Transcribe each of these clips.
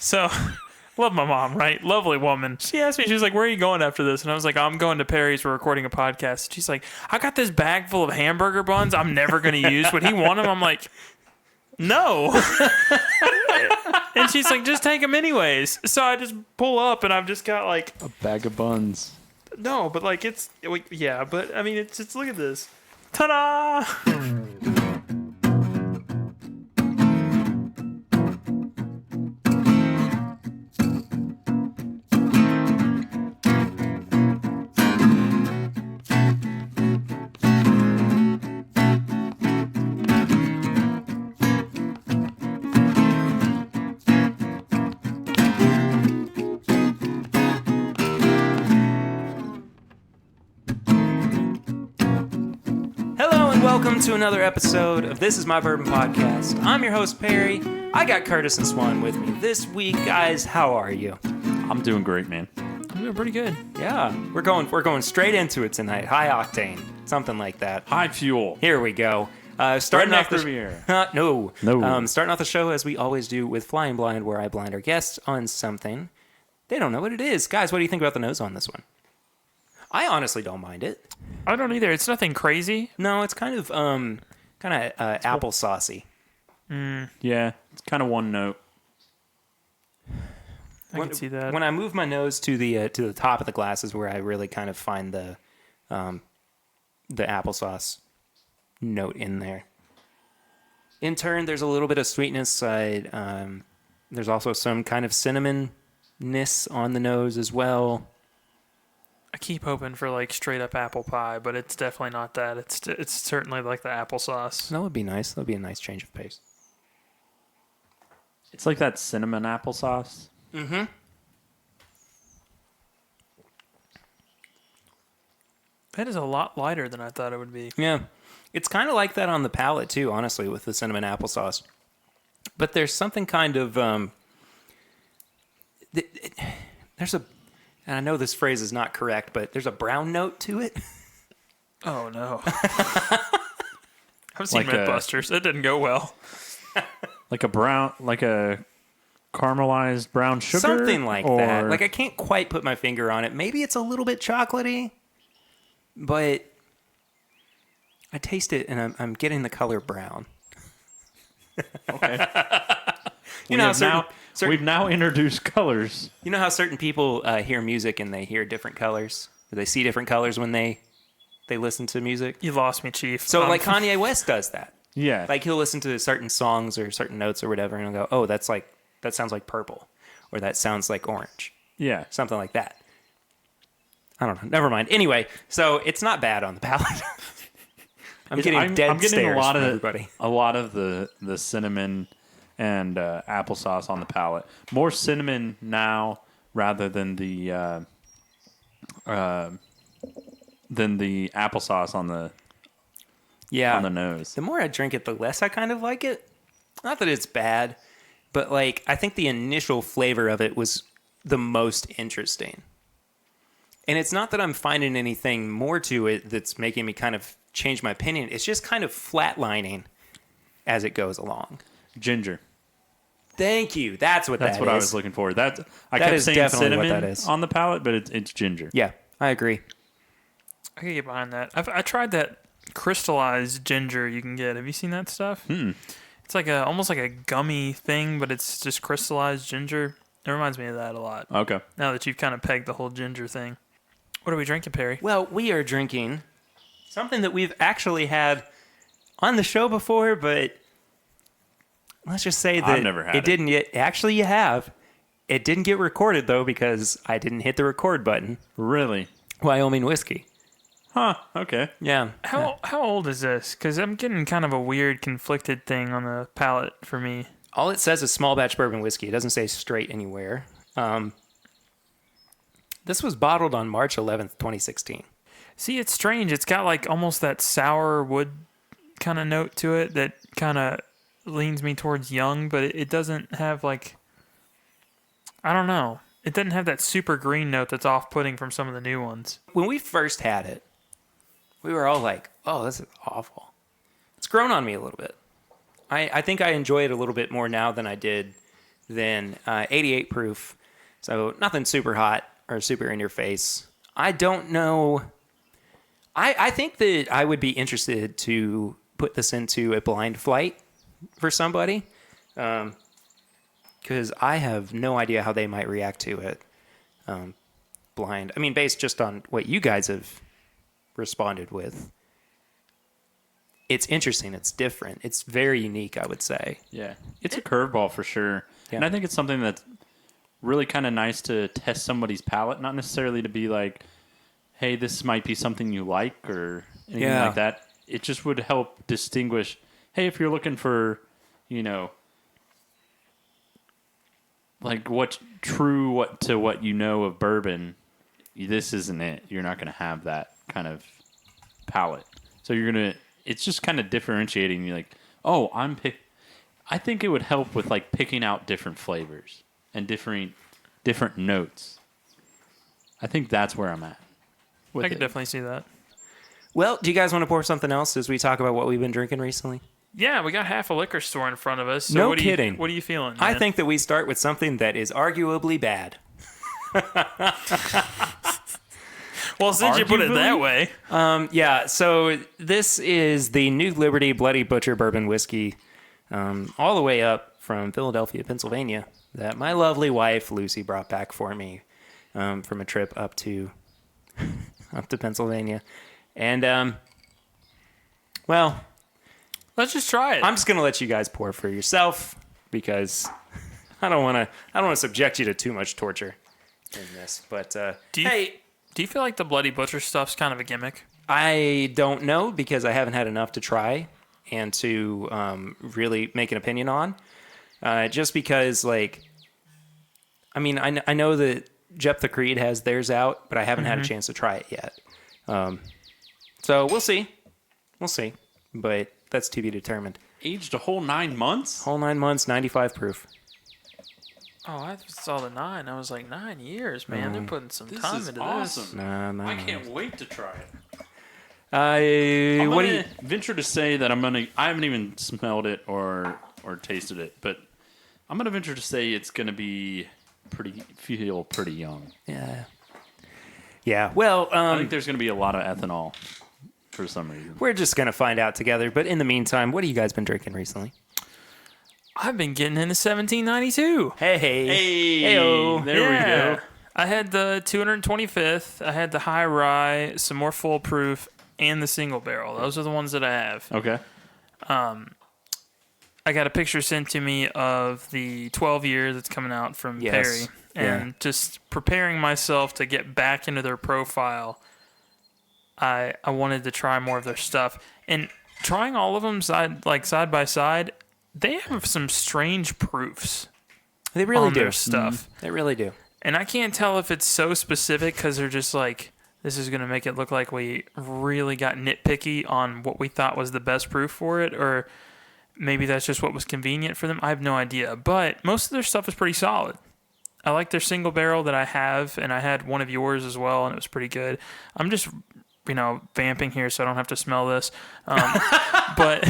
So, love my mom, right? Lovely woman. She asked me, she was like, where are you going after this? And I was like, I'm going to Perry's. We're recording a podcast. She's like, I got this bag full of hamburger buns I'm never going to use. Would he want them? I'm like, no. And she's like, just take them anyways. So I just pull up and I've just got like A bag of buns. No, but like yeah, but I mean, it's look at this. Ta-da! Welcome to another episode of This Is My Bourbon Podcast. I'm your host, Perry. I got Curtis and Swan with me this week. Guys, how are you? I'm doing great, man. I'm doing pretty good. Yeah, we're going straight into it tonight. High octane, something like that. High fuel. Here we go. Starting off Redneck Riviera. No. No. Starting off the show as we always do with Flying Blind, where I blind our guests on something. They don't know what it is. Guys, what do you think about the nose on this one? I honestly don't mind it. I don't either. It's nothing crazy. No, it's kind of applesaucy. Yeah, it's kind of one note. I can see that. When I move my nose to the top of the glass is where I really kind of find the applesauce note in there. In turn, there's a little bit of sweetness. There's also some kind of cinnamonness on the nose as well. I keep hoping for like straight up apple pie, but it's definitely not that. It's certainly like the applesauce. That would be nice. That would be a nice change of pace. It's like that cinnamon applesauce. Mm-hmm. That is a lot lighter than I thought it would be. Yeah. It's kind of like that on the palate too, honestly, with the cinnamon applesauce. But there's something kind of there's a, and I know this phrase is not correct, but there's a brown note to it. Oh, no. I've seen Like Mythbusters. It didn't go well. Like a caramelized brown sugar? Something like that. Like, I can't quite put my finger on it. Maybe it's a little bit chocolatey, but I taste it, and I'm getting the color brown. Okay. You know how We've now introduced colors. You know how certain people hear music and they hear different colors? Or they see different colors when they listen to music? You lost me, Chief. So, like, Kanye West does that. Yeah. Like, he'll listen to certain songs or certain notes or whatever, and he'll go, oh, that sounds like purple. Or that sounds like orange. Yeah. Something like that. I don't know. Never mind. Anyway, so it's not bad on the palate. I'm getting stares from everybody. A lot of the cinnamon and applesauce on the palate. More cinnamon now rather than the applesauce on the on the nose. The more I drink it, the less I kind of like it. Not that it's bad, but like I think the initial flavor of it was the most interesting. And it's not that I'm finding anything more to it that's making me kind of change my opinion. It's just kind of flatlining as it goes along. Ginger. Thank you. That's what I was looking for. I kept saying cinnamon on the palate, but it's ginger. Yeah, I agree. I can get behind that. I tried that crystallized ginger you can get. Have you seen that stuff? It's like almost like a gummy thing, but it's just crystallized ginger. It reminds me of that a lot. Okay. Now that you've kind of pegged the whole ginger thing. What are we drinking, Perry? Well, we are drinking something that we've actually had on the show before, but let's just say that I've never had it. Didn't yet. Actually, you have. It didn't get recorded, though, because I didn't hit the record button. Really? Wyoming whiskey. Huh. Okay. Yeah. How old is this? Because I'm getting kind of a weird conflicted thing on the palate for me. All it says is small batch bourbon whiskey. It doesn't say straight anywhere. This was bottled on March 11th, 2016. See, it's strange. It's got like almost that sour wood kind of note to it that kind of leans me towards young, but it doesn't have like, I don't know. It doesn't have that super green note that's off-putting from some of the new ones. When we first had it, we were all like, oh, this is awful. It's grown on me a little bit. I think I enjoy it a little bit more now than I did then 88 proof. So nothing super hot or super in your face. I don't know. I think that I would be interested to put this into a blind flight for somebody. Because I have no idea how they might react to it. Blind. I mean, based just on what you guys have responded with. It's interesting. It's different. It's very unique, I would say. Yeah. It's a curveball for sure. Yeah. And I think it's something that's really kind of nice to test somebody's palate, not necessarily to be like, hey, this might be something you like or anything like that. It just would help distinguish, hey, if you're looking for, like what you know of bourbon, this isn't it. You're not going to have that kind of palate. So it's just kind of differentiating. You're like, oh, I think it would help with like picking out different flavors and different notes. I think that's where I'm at. I could definitely see that. Well, do you guys want to pour something else as we talk about what we've been drinking recently? Yeah, we got half a liquor store in front of us. So No kidding. What are you feeling, man? I think that we start with something that is arguably bad. Well, since you put it that way. Yeah, so this is the New Liberty Bloody Butcher Bourbon Whiskey, all the way up from Philadelphia, Pennsylvania, that my lovely wife, Lucy, brought back for me from a trip up to Pennsylvania. And, well, Let's just try it. I'm just going to let you guys pour for yourself because I don't want to subject you to too much torture in this. But, Do you feel like the Bloody Butcher stuff's kind of a gimmick? I don't know because I haven't had enough to try and to really make an opinion on. Just because, like, I mean, I know that Jephthah Creed has theirs out, but I haven't had a chance to try it yet. So we'll see. We'll see. But that's to be determined. Aged a whole 9 months? Whole 9 months, 95 proof. Oh, I saw the 9. I was like, 9 years, man. They're putting some time into awesome. Nah, I can't wait to try it. What do you venture to say that I haven't even smelled it or tasted it, but I'm gonna venture to say it's gonna be feel pretty young. Yeah. Well, I think there's gonna be a lot of ethanol for some reason. we're just gonna find out together. But in the meantime, what have you guys been drinking recently? I've been getting into 1792. Hey, Heyo. There we go. I had the 225th. I had the high rye, some more full proof, and the single barrel. Those are the ones that I have. Okay. I got a picture sent to me of the 12 year that's coming out from Perry. And just preparing myself to get back into their profile, I wanted to try more of their stuff. And trying all of them side by side, they have some strange proofs. They really on do. their stuff. They really do. And I can't tell if it's so specific because they're just like, this is going to make it look like we really got nitpicky on what we thought was the best proof for it, or maybe that's just what was convenient for them. I have no idea. But most of their stuff is pretty solid. I like their single barrel that I have, and I had one of yours as well, and it was pretty good. I'm just, vamping here so I don't have to smell this. But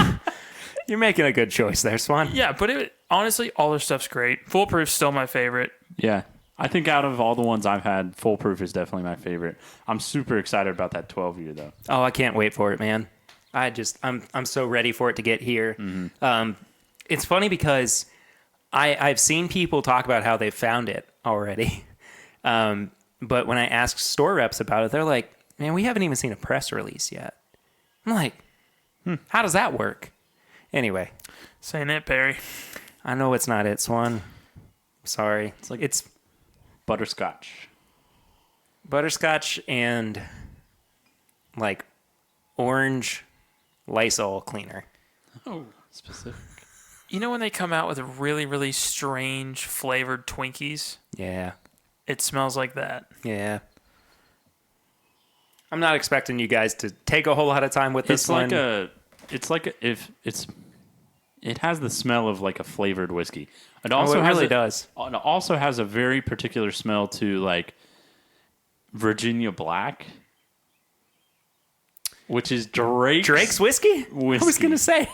You're making a good choice there, Swan. yeah, but honestly, all their stuff's great. Foolproof's still my favorite. Yeah. I think out of all the ones I've had, Foolproof is definitely my favorite. I'm super excited about that 12 year though. Oh, I can't wait for it, man. I'm so ready for it to get here. Mm-hmm. It's funny because I've seen people talk about how they found it already. But when I ask store reps about it, they're like, man, we haven't even seen a press release yet. I'm like, how does that work? Anyway. Saying it, Perry. I know it's not it, Swan. Sorry. It's Butterscotch. Butterscotch and like orange Lysol cleaner. Oh, specific. You know when they come out with really, really strange flavored Twinkies? Yeah. It smells like that. Yeah. I'm not expecting you guys to take a whole lot of time with this one. It has the smell of like a flavored whiskey. It It really does. It also has a very particular smell to like Virginia Black, which is Drake's whiskey? I was whiskey. going to say.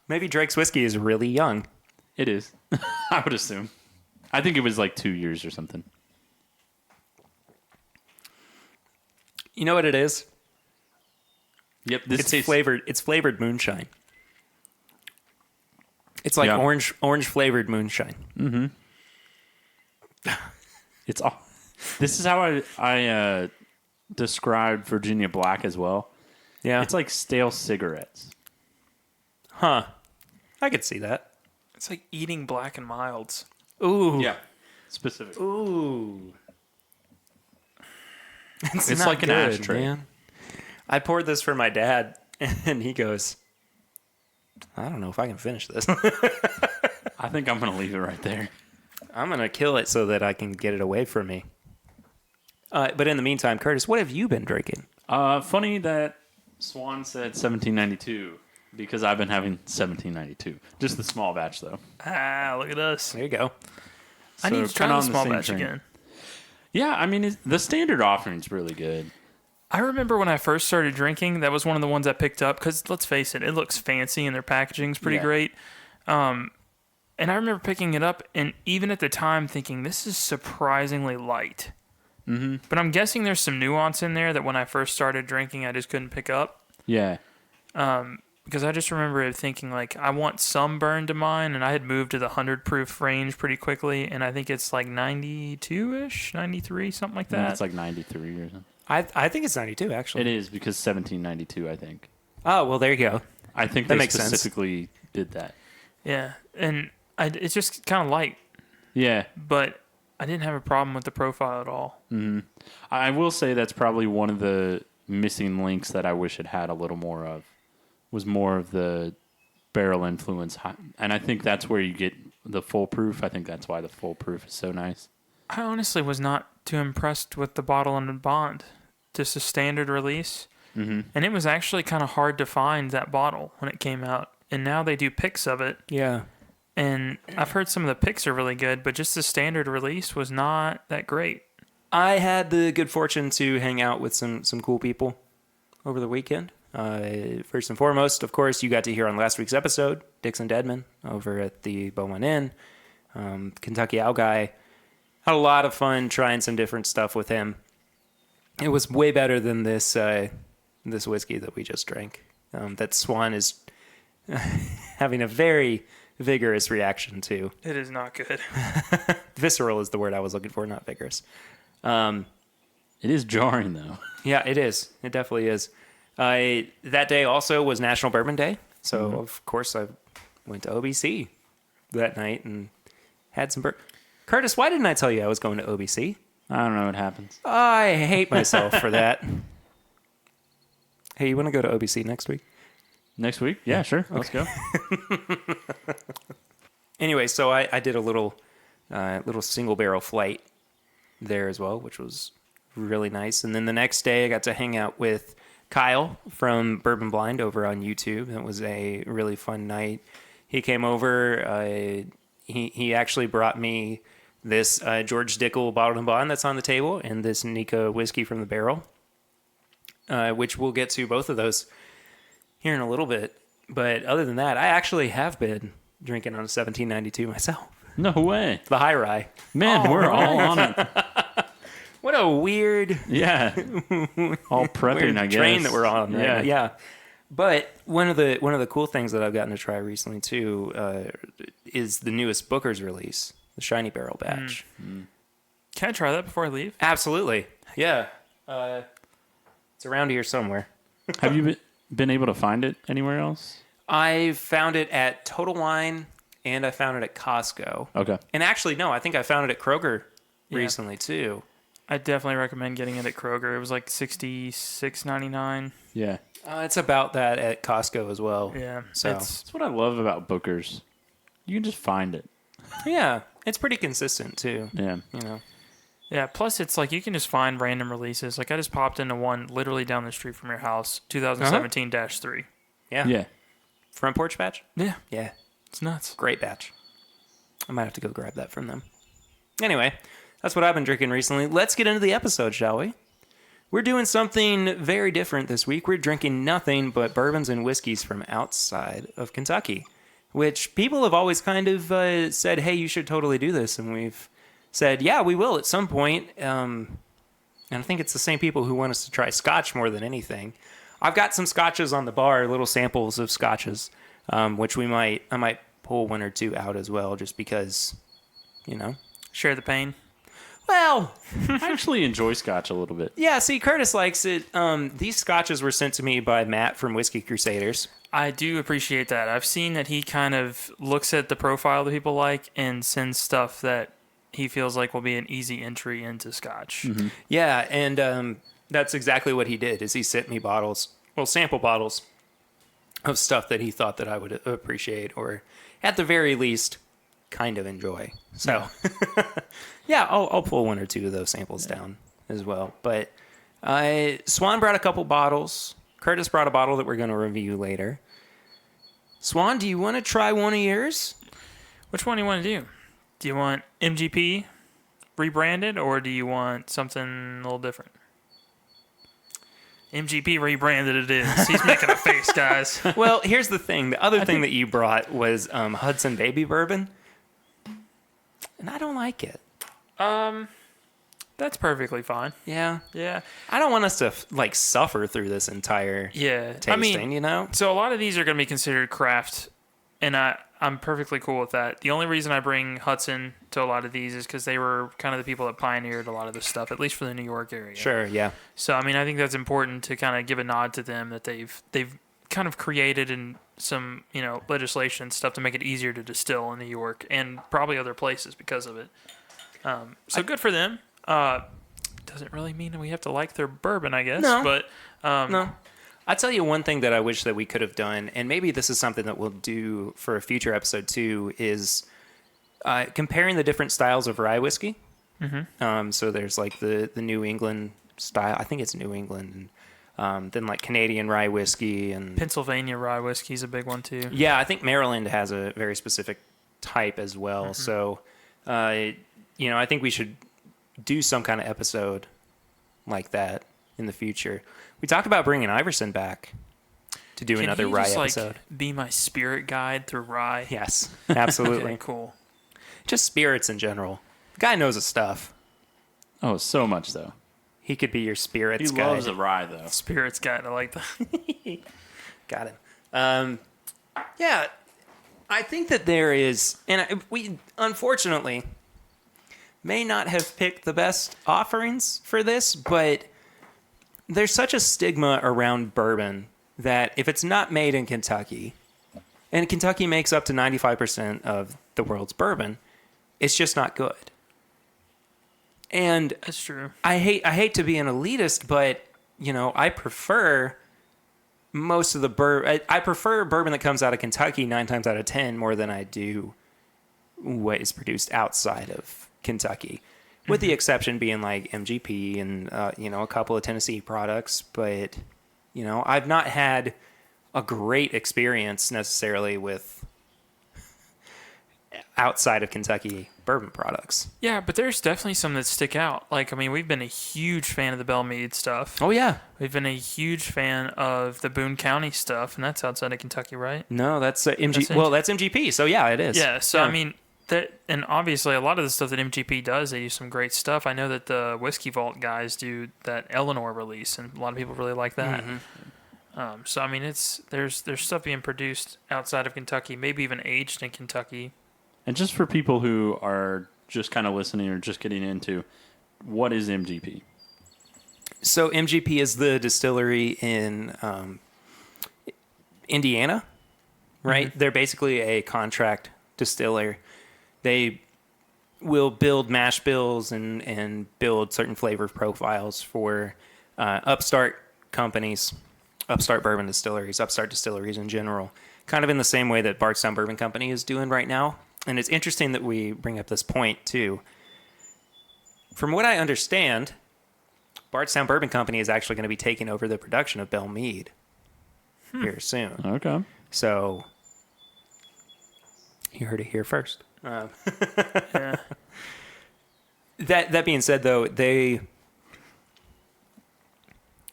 Maybe Drake's whiskey is really young. It is. I would assume. I think it was like 2 years or something. You know what it is? Yep. It's flavored. It's flavored moonshine. It's like orange flavored moonshine. It's all. This is how I described Virginia Black as well. Yeah. It's like stale cigarettes. Huh. I could see that. It's like eating Black and Milds. Ooh. Yeah. Specific. Ooh. It's not like an good, ashtray. man. I poured this for my dad, and he goes, I don't know if I can finish this. I think I'm going to leave it right there. I'm going to kill it so that I can get it away from me. But in the meantime, Curtis, what have you been drinking? Funny that Swan said 1792 because I've been having 1792. Just the small batch, though. Ah, look at us. There you go. I need to try kinda the on small same batch train. again. Yeah, I mean, the standard offering's really good. I remember when I first started drinking, that was one of the ones I picked up because, let's face it, it looks fancy and their packaging's pretty great. And I remember picking it up and even at the time thinking, this is surprisingly light. Mm-hmm. But I'm guessing there's some nuance in there that when I first started drinking, I just couldn't pick up. Yeah. Because I just remember thinking, like, I want some burn to mine, and I had moved to the 100 proof range pretty quickly, and I think it's like 92-ish, 93, something like that. It's like 93 or something. I think it's 92, actually. It is because 1792, I think. Oh, well, there you go. I think That they makes sense. specifically did that. Yeah, and it's just kind of light, Yeah. but I didn't have a problem with the profile at all. I will say that's probably one of the missing links that I wish it had a little more of, was more of the barrel influence. And I think that's where you get the full proof. I think that's why the full proof is so nice. I honestly was not too impressed with the Baldwin Bond, just a standard release. Mm-hmm. And it was actually kind of hard to find that bottle when it came out. And now they do pics of it. Yeah. And I've heard some of the pics are really good, but just the standard release was not that great. I had the good fortune to hang out with some cool people over the weekend. First and foremost, of course, you got to hear on last week's episode, Dixon Dedman over at the Bourbon Inn. Kentucky Owl Guy. Had a lot of fun trying some different stuff with him. It was way better than this whiskey that we just drank. That Swan is having a very vigorous reaction to. It is not good. Visceral is the word I was looking for, not vigorous. It is jarring, though. Yeah, it is. It definitely is. That day also was National Bourbon Day. So, of course, I went to OBC that night and had some Curtis, why didn't I tell you I was going to OBC? I don't know what happens. I hate myself for that. Hey, you want to go to OBC next week? Next week? Yeah, sure. Let's go. Anyway, so I did a little single barrel flight there as well, which was really nice. And then the next day I got to hang out with Kyle from Bourbon Blind over on YouTube. It was a really fun night. He came over. He actually brought me this George Dickel Baldwin Bond that's on the table and this Nika whiskey from the barrel, which we'll get to both of those here in a little bit. But other than that, I actually have been drinking on a 1792 myself. No way. The high rye. Man, we're all on it. What a weird, Yeah. All prepping, weird I guess. train that we're on. Right? Yeah. Yeah. But one of the cool things that I've gotten to try recently too is the newest Booker's release, the Shiny Barrel batch. Can I try that before I leave? Absolutely. Yeah. It's around here somewhere. Have you been able to find it anywhere else? I found it at Total Wine and I found it at Costco. Okay. And actually, no, I think I found it at Kroger recently too. I definitely recommend getting it at Kroger. It was like $66.99. Yeah. It's about that at Costco as well. Yeah. So That's what I love about Booker's. You can just find it. yeah, it's pretty consistent too. Yeah. You know. Yeah, plus it's like you can just find random releases. Like I just popped into one literally down the street from your house, 2017-3. Yeah. Yeah. Front porch batch. Yeah, Yeah. it's nuts. Great batch. I might have to go grab that from them. Anyway, that's what I've been drinking recently. Let's get into the episode, shall we? We're doing something very different this week. We're drinking nothing but bourbons and whiskeys from outside of Kentucky. which people have always kind of said, hey, you should totally do this. And we've said, yeah, we will at some point. And I think it's the same people who want us to try scotch more than anything. I've got some scotches on the bar, little samples of scotches, which I might pull one or two out as well, just because, Share the pain. Well, I actually enjoy scotch a little bit. yeah, see, Curtis likes it. These scotches were sent to me by Matt from Whiskey Crusaders. I do appreciate that. I've seen that he kind of looks at the profile that people like and sends stuff that he feels like will be an easy entry into scotch. Mm-hmm. Yeah, and that's exactly what he did, is he sent me sample bottles of stuff that he thought that I would appreciate, or at the very least, kind of enjoy. So, yeah, I'll pull one or two of those samples down as well. But Swan brought a couple bottles. Curtis brought a bottle that we're going to review later. Swan, do you want to try one of yours? Which one do you want to do? Do you want MGP rebranded, or do you want something a little different? MGP rebranded it is. He's making a face, guys. Well, here's the thing. The other thing that you brought was Hudson Baby Bourbon. And I don't like it. That's perfectly fine. Yeah. Yeah. I don't want us to suffer through this entire Yeah. tasting, So a lot of these are going to be considered craft, and I'm perfectly cool with that. The only reason I bring Hudson to a lot of these is because they were kind of the people that pioneered a lot of this stuff, at least for the New York area. Sure, yeah. So, I think that's important to kind of give a nod to them, that they've kind of created in some, legislation and stuff to make it easier to distill in New York and probably other places because of it. Good for them. Doesn't really mean that we have to like their bourbon, I guess. No. But No. I'll tell you one thing that I wish that we could have done, and maybe this is something that we'll do for a future episode too, is comparing the different styles of rye whiskey. Mm-hmm. So there's like the New England style. I think it's New England. And then like Canadian rye whiskey and Pennsylvania rye whiskey is a big one too. Yeah, I think Maryland has a very specific type as well. Mm-hmm. So, I think we should do some kind of episode like that in the future. We talked about bringing Iverson back to do another rye episode. Be my spirit guide through rye. Yes, absolutely. Okay, cool. Just spirits in general. The guy knows his stuff. Oh, so much though. He could be your spirits He guide. loves a rye though. Spirits guide. I like that. Got him. Yeah, I think that there is, and we unfortunately may not have picked the best offerings for this, but there's such a stigma around bourbon that if it's not made in Kentucky, and Kentucky makes up to 95% of the world's bourbon, it's just not good. And That's true. I hate to be an elitist, but I prefer most of the bourbon. I prefer bourbon that comes out of Kentucky 9 times out of 10 more than I do what is produced outside of Kentucky, with the exception being like MGP and a couple of Tennessee products. But I've not had a great experience necessarily with outside of Kentucky bourbon products. Yeah, but there's definitely some that stick out. Like, we've been a huge fan of the Belle Meade stuff. Oh yeah, We've been a huge fan of the Boone County stuff, and that's outside of Kentucky, right? no, that's that's MGP. So yeah, it is. Yeah, so that, and obviously a lot of the stuff that MGP does, they do some great stuff. I know that the Whiskey Vault guys do that Eleanor release, and a lot of people really like that. Mm-hmm. There's stuff being produced outside of Kentucky, maybe even aged in Kentucky. And just for people who are just kind of listening or just getting into, what is MGP? So MGP is the distillery in Indiana, right? Mm-hmm. They're basically a contract distiller. They will build mash bills and build certain flavor profiles for upstart companies, upstart bourbon distilleries, upstart distilleries in general, kind of in the same way that Bardstown Bourbon Company is doing right now. And it's interesting that we bring up this point, too. From what I understand, Bardstown Bourbon Company is actually going to be taking over the production of Belle Meade here soon. Okay. So, you heard it here first. Yeah. That being said, though, they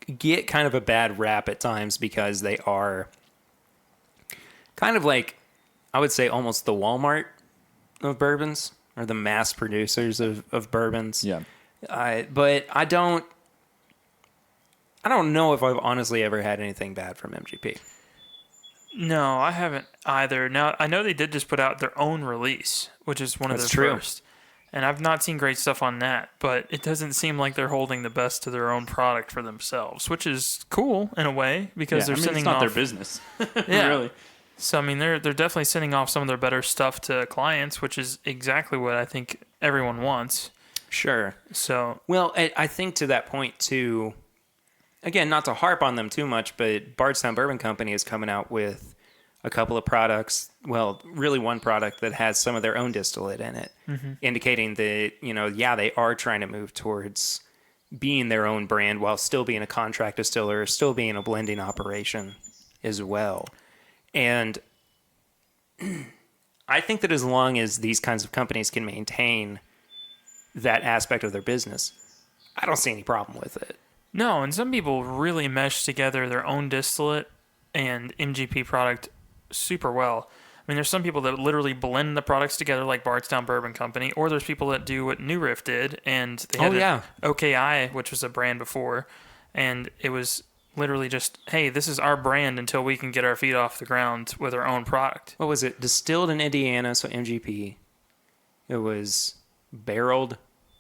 get kind of a bad rap at times because they are kind of like I would say almost the Walmart of bourbons, or the mass producers of bourbons. Yeah. But I don't know if I've honestly ever had anything bad from MGP. No, I haven't either. Now, I know they did just put out their own release, which is one of That's their true. first. And I've not seen great stuff on that, but it doesn't seem like they're holding the best to their own product for themselves, which is cool in a way because they're sending it's not off their business. Yeah. Really. So I mean, they're definitely sending off some of their better stuff to clients, which is exactly what I think everyone wants. Sure. So Well, I think to that point too, again, not to harp on them too much, but Bardstown Bourbon Company is coming out with a couple of products, well, really one product that has some of their own distillate in it, indicating that, they are trying to move towards being their own brand while still being a contract distiller, still being a blending operation as well. And I think that as long as these kinds of companies can maintain that aspect of their business, I don't see any problem with it. no, and some people really mesh together their own distillate and MGP product super well. I mean, there's some people that literally blend the products together like Bardstown Bourbon Company, or there's people that do what New Riff did, and they had OKI, which was a brand before, and it was literally just, hey, this is our brand until we can get our feet off the ground with our own product. What was it? Distilled in Indiana, so MGP. It was barreled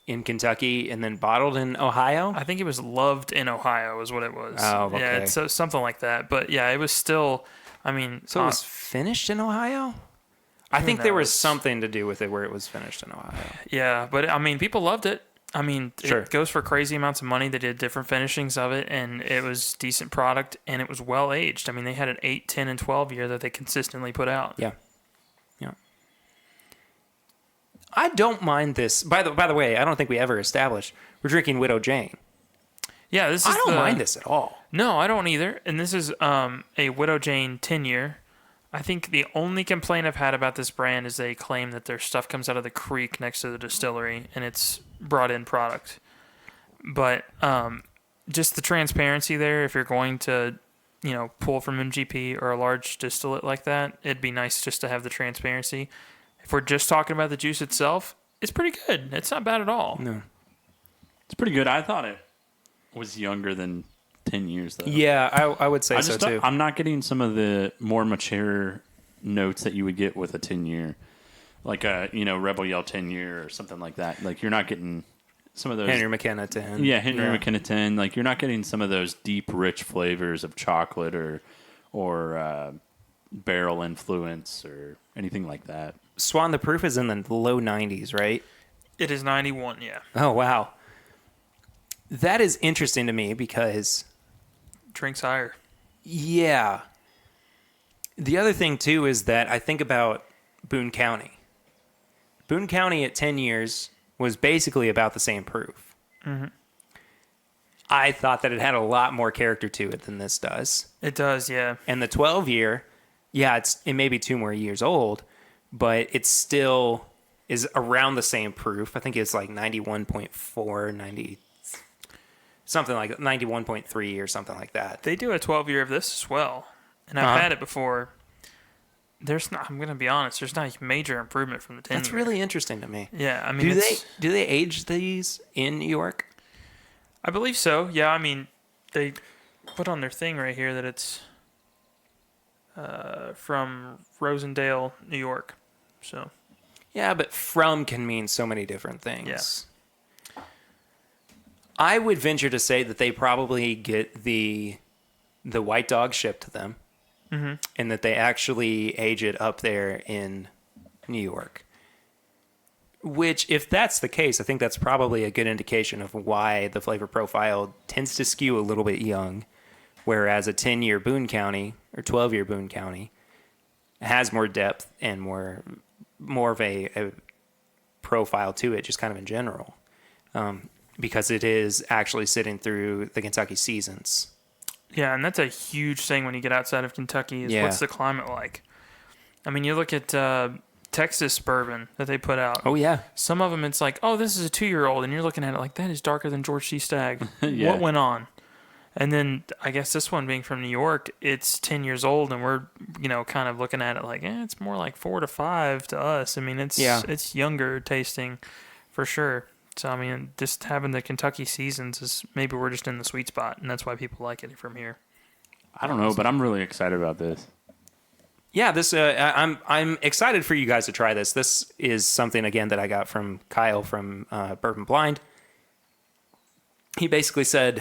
in Kentucky and then bottled in Ohio. I think it was loved in Ohio is what it was. Oh, okay. Yeah, it's something like that. But yeah, it was still, I mean... So it was finished in Ohio? I think there was knows? something to do with it where it was finished in Ohio. Yeah, but I mean, people loved it. I mean, Sure. It goes for crazy amounts of money. They did different finishings of it, and it was decent product, and it was well aged. I mean, they had an 8, 10, and 12 year that they consistently put out. Yeah. I don't mind this. By the way, I don't think we ever established we're drinking Widow Jane. Yeah, this is I don't mind this at all. No, I don't either. And this is a Widow Jane 10 year. I think the only complaint I've had about this brand is they claim that their stuff comes out of the creek next to the distillery, and it's brought in product. But just the transparency there, if you're going to, pull from MGP or a large distillate like that, it'd be nice just to have the transparency. If we're just talking about the juice itself, it's pretty good. It's not bad at all. No. It's pretty good. I thought it was younger than 10 years, though. Yeah, I would say so too. I'm not getting some of the more mature notes that you would get with a 10-year. Like a, Rebel Yell 10-year or something like that. Like, you're not getting some of those... Henry McKenna 10. Yeah, Henry McKenna 10. Like, you're not getting some of those deep, rich flavors of chocolate or barrel influence or anything like that. Swan, the proof is in the low 90s, right? It is 91, yeah. Oh, wow. That is interesting to me because... Drinks higher. Yeah. The other thing, too, is that I think about Boone County. Boone County at 10 years was basically about the same proof. Mm-hmm. I thought that it had a lot more character to it than this does. It does, yeah. And the 12-year, it may be 2 more years old, but it still is around the same proof. I think it's like 91.4, 90, something like 91.3 or something like that. They do a 12-year of this as well. And I've had it before. I'm going to be honest, there's not a major improvement from the 10-year. That's really interesting to me. Yeah, I mean, Do they age these in New York? I believe so. Yeah, I mean, they put on their thing right here that it's from Rosendale, New York. So, yeah, but from can mean so many different things. Yeah. I would venture to say that they probably get the white dog shipped to them, and that they actually age it up there in New York. Which, if that's the case, I think that's probably a good indication of why the flavor profile tends to skew a little bit young, whereas a 10-year Boone County or 12-year Boone County has more depth and more of a profile to it, just kind of in general, because it is actually sitting through the Kentucky seasons. yeah, and that's a huge thing when you get outside of Kentucky is what's the climate like. I mean, you look at Texas bourbon that they put out. Oh, yeah. Some of them, it's like, oh, this is a 2-year-old, and you're looking at it like, that is darker than George C. Stagg. Yeah. What went on? And then I guess this one being from New York, it's 10 years old, and we're kind of looking at it like, it's more like 4 to 5 to us. I mean, it's younger tasting for sure. So I mean, just having the Kentucky seasons is maybe we're just in the sweet spot, and that's why people like it from here. I don't know, but I'm really excited about this. Yeah, this I'm excited for you guys to try this. This is something again that I got from Kyle from Bourbon Blind. He basically said,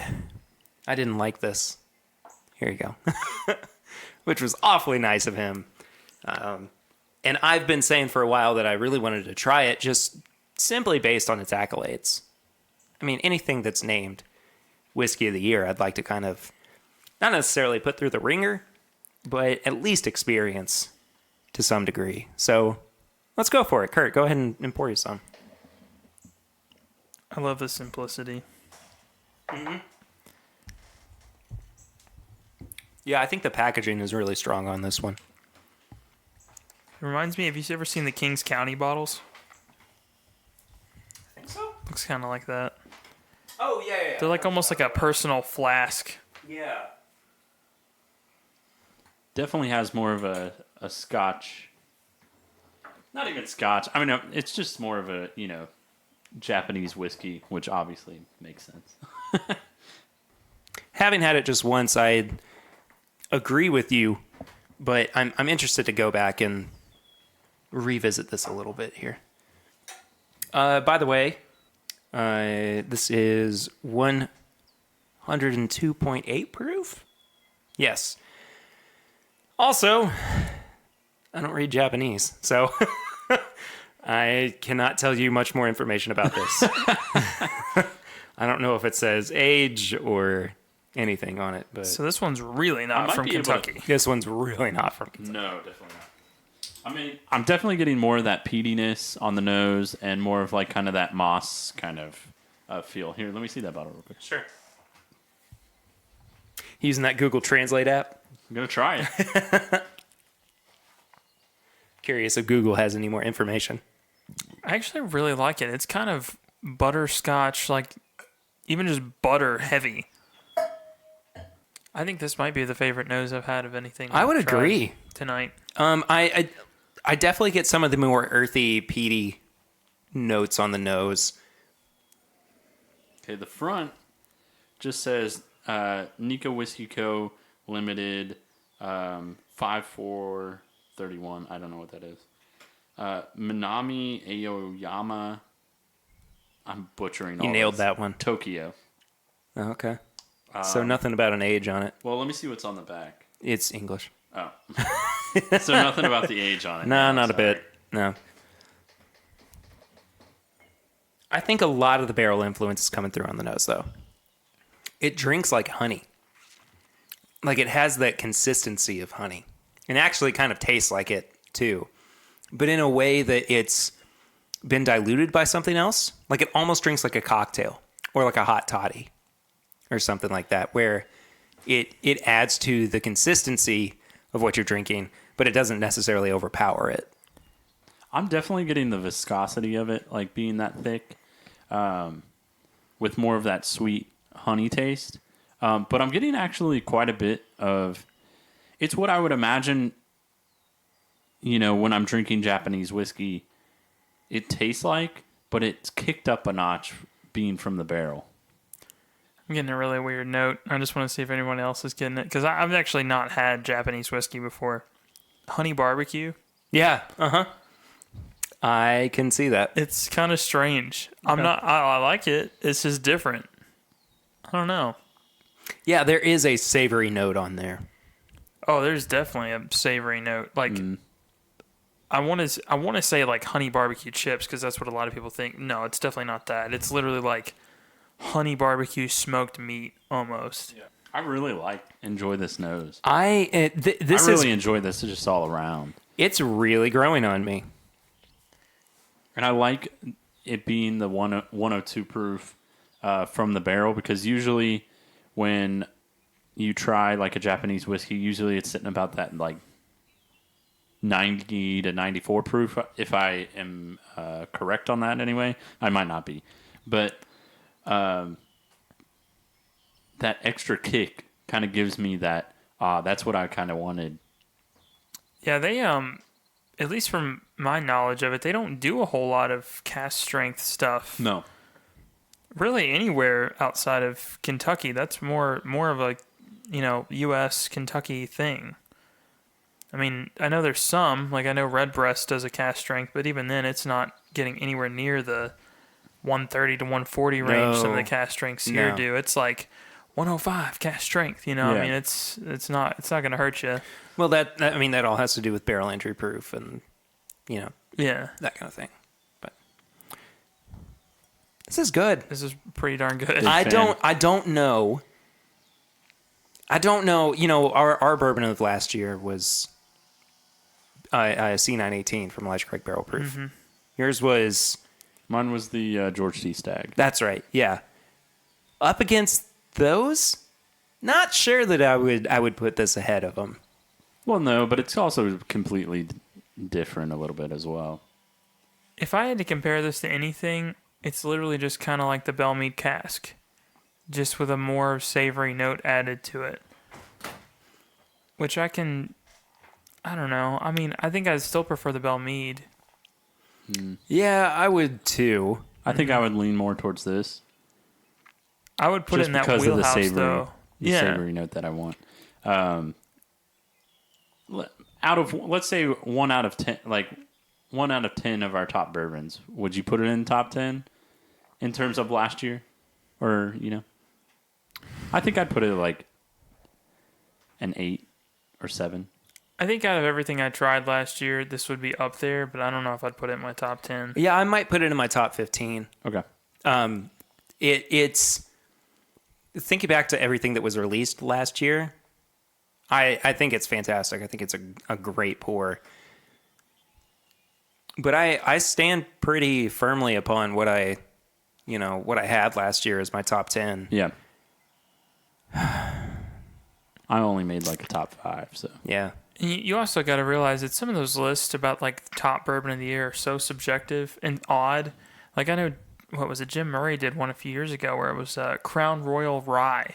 "I didn't like this. Here you go," which was awfully nice of him. And I've been saying for a while that I really wanted to try it, just simply based on its accolades. I mean, anything that's named Whiskey of the Year, I'd like to kind of not necessarily put through the ringer, but at least experience to some degree. So let's go for it. Kurt, go ahead and pour you some. I love the simplicity. Mm-hmm. Yeah, I think the packaging is really strong on this one. It reminds me, have you ever seen the Kings County bottles? I think so. Looks kind of like that. Oh, yeah. They're like almost like a personal flask. Yeah. Definitely has more of a Scotch. Not even Scotch. I mean, it's just more of a, Japanese whiskey, which obviously makes sense. Having had it just once, I agree with you, but I'm interested to go back and revisit this a little bit here. By the way, this is 102.8 proof? Yes. Also, I don't read Japanese, so I cannot tell you much more information about this. I don't know if it says age or anything on it, but So this one's really not from Kentucky. this one's really not from Kentucky. No, definitely not. I mean, I'm definitely getting more of that peatiness on the nose and more of like kind of that moss kind of feel. Here, let me see that bottle real quick. Sure. Using that Google Translate app. I'm going to try it. Curious if Google has any more information. I actually really like it. It's kind of butterscotch, like even just butter heavy. I think this might be the favorite nose I've had of anything. I would I've tried agree tonight. I definitely get some of the more earthy, peaty notes on the nose. Okay, the front just says Nika Whiskey Co. Limited 5431. I don't know what that is. Minami Aoyama. I'm butchering all You nailed this. that one. Tokyo. Oh, okay. So nothing about an age on it. Well, let me see what's on the back. It's English. Oh. So nothing about the age on it. No, not sorry. a bit. No. I think a lot of the barrel influence is coming through on the nose, though. It drinks like honey. Like it has that consistency of honey. And actually kind of tastes like it, too. But in a way that it's been diluted by something else. Like it almost drinks like a cocktail or like a hot toddy or something like that, where it adds to the consistency of what you're drinking, but it doesn't necessarily overpower it. I'm definitely getting the viscosity of it, like being that thick, with more of that sweet honey taste. But I'm getting actually quite a bit of... It's what I would imagine, when I'm drinking Japanese whiskey, it tastes like, but it's kicked up a notch being from the barrel. I'm getting a really weird note. I just want to see if anyone else is getting it, because I've actually not had Japanese whiskey before. Honey barbecue. Yeah. Uh-huh. I can see that. It's kind of strange. I like it. It's just different. I don't know. Yeah, there is a savory note on there. Oh, there's definitely a savory note. Like, I want to say like honey barbecue chips, because that's what a lot of people think. No, it's definitely not that. It's literally like honey barbecue smoked meat almost. Yeah. I really enjoy this nose. I really enjoy this just all around. It's really growing on me. And I like it being the 102 proof from the barrel, because usually when you try like a Japanese whiskey, usually it's sitting about that like 90 to 94 proof, if I am correct on that anyway. I might not be. But that extra kick kind of gives me that. That's what I kind of wanted. Yeah, they at least from my knowledge of it, they don't do a whole lot of cast strength stuff. No. Really anywhere outside of Kentucky. That's more of a, U.S. Kentucky thing. I mean, I know there's some, like I know Redbreast does a cast strength, but even then it's not getting anywhere near the 130 to 140 range some of the cast strengths here do. It's like 105 cast strength, I mean, it's not going to hurt you. Well, that all has to do with barrel entry proof and, that kind of thing. But this is good. This is pretty darn good. I don't know. Our bourbon of last year was a C918 from Elijah Craig Barrel Proof. Mm-hmm. Yours was... Mine was the George T. Stagg. That's right, yeah. Up against those, not sure that I would put this ahead of them. Well, no, but it's also completely different a little bit as well. If I had to compare this to anything, it's literally just kind of like the Bellmead cask, just with a more savory note added to it. Which I don't know. I mean, I think I'd still prefer the Bellmead. Yeah, I would too. I think I would lean more towards this. I would put it in that because wheelhouse, of the savory, though. the savory note that I want. Let's say 1 out of 10, like 1 out of 10 of our top bourbons, would you put it in top 10 in terms of last year? Or, I think I'd put it like an 8 or 7. I think out of everything I tried last year, this would be up there, but I don't know if I'd put it in my top 10. Yeah, I might put it in my top 15. Okay. It's thinking back to everything that was released last year. I think it's fantastic. I think it's a great pour. But I stand pretty firmly upon what I had last year as my top 10. Yeah. I only made like a top 5, so. Yeah. You also got to realize that some of those lists about like top bourbon of the year are so subjective and odd. Like I know, what was it? Jim Murray did one a few years ago where it was Crown Royal Rye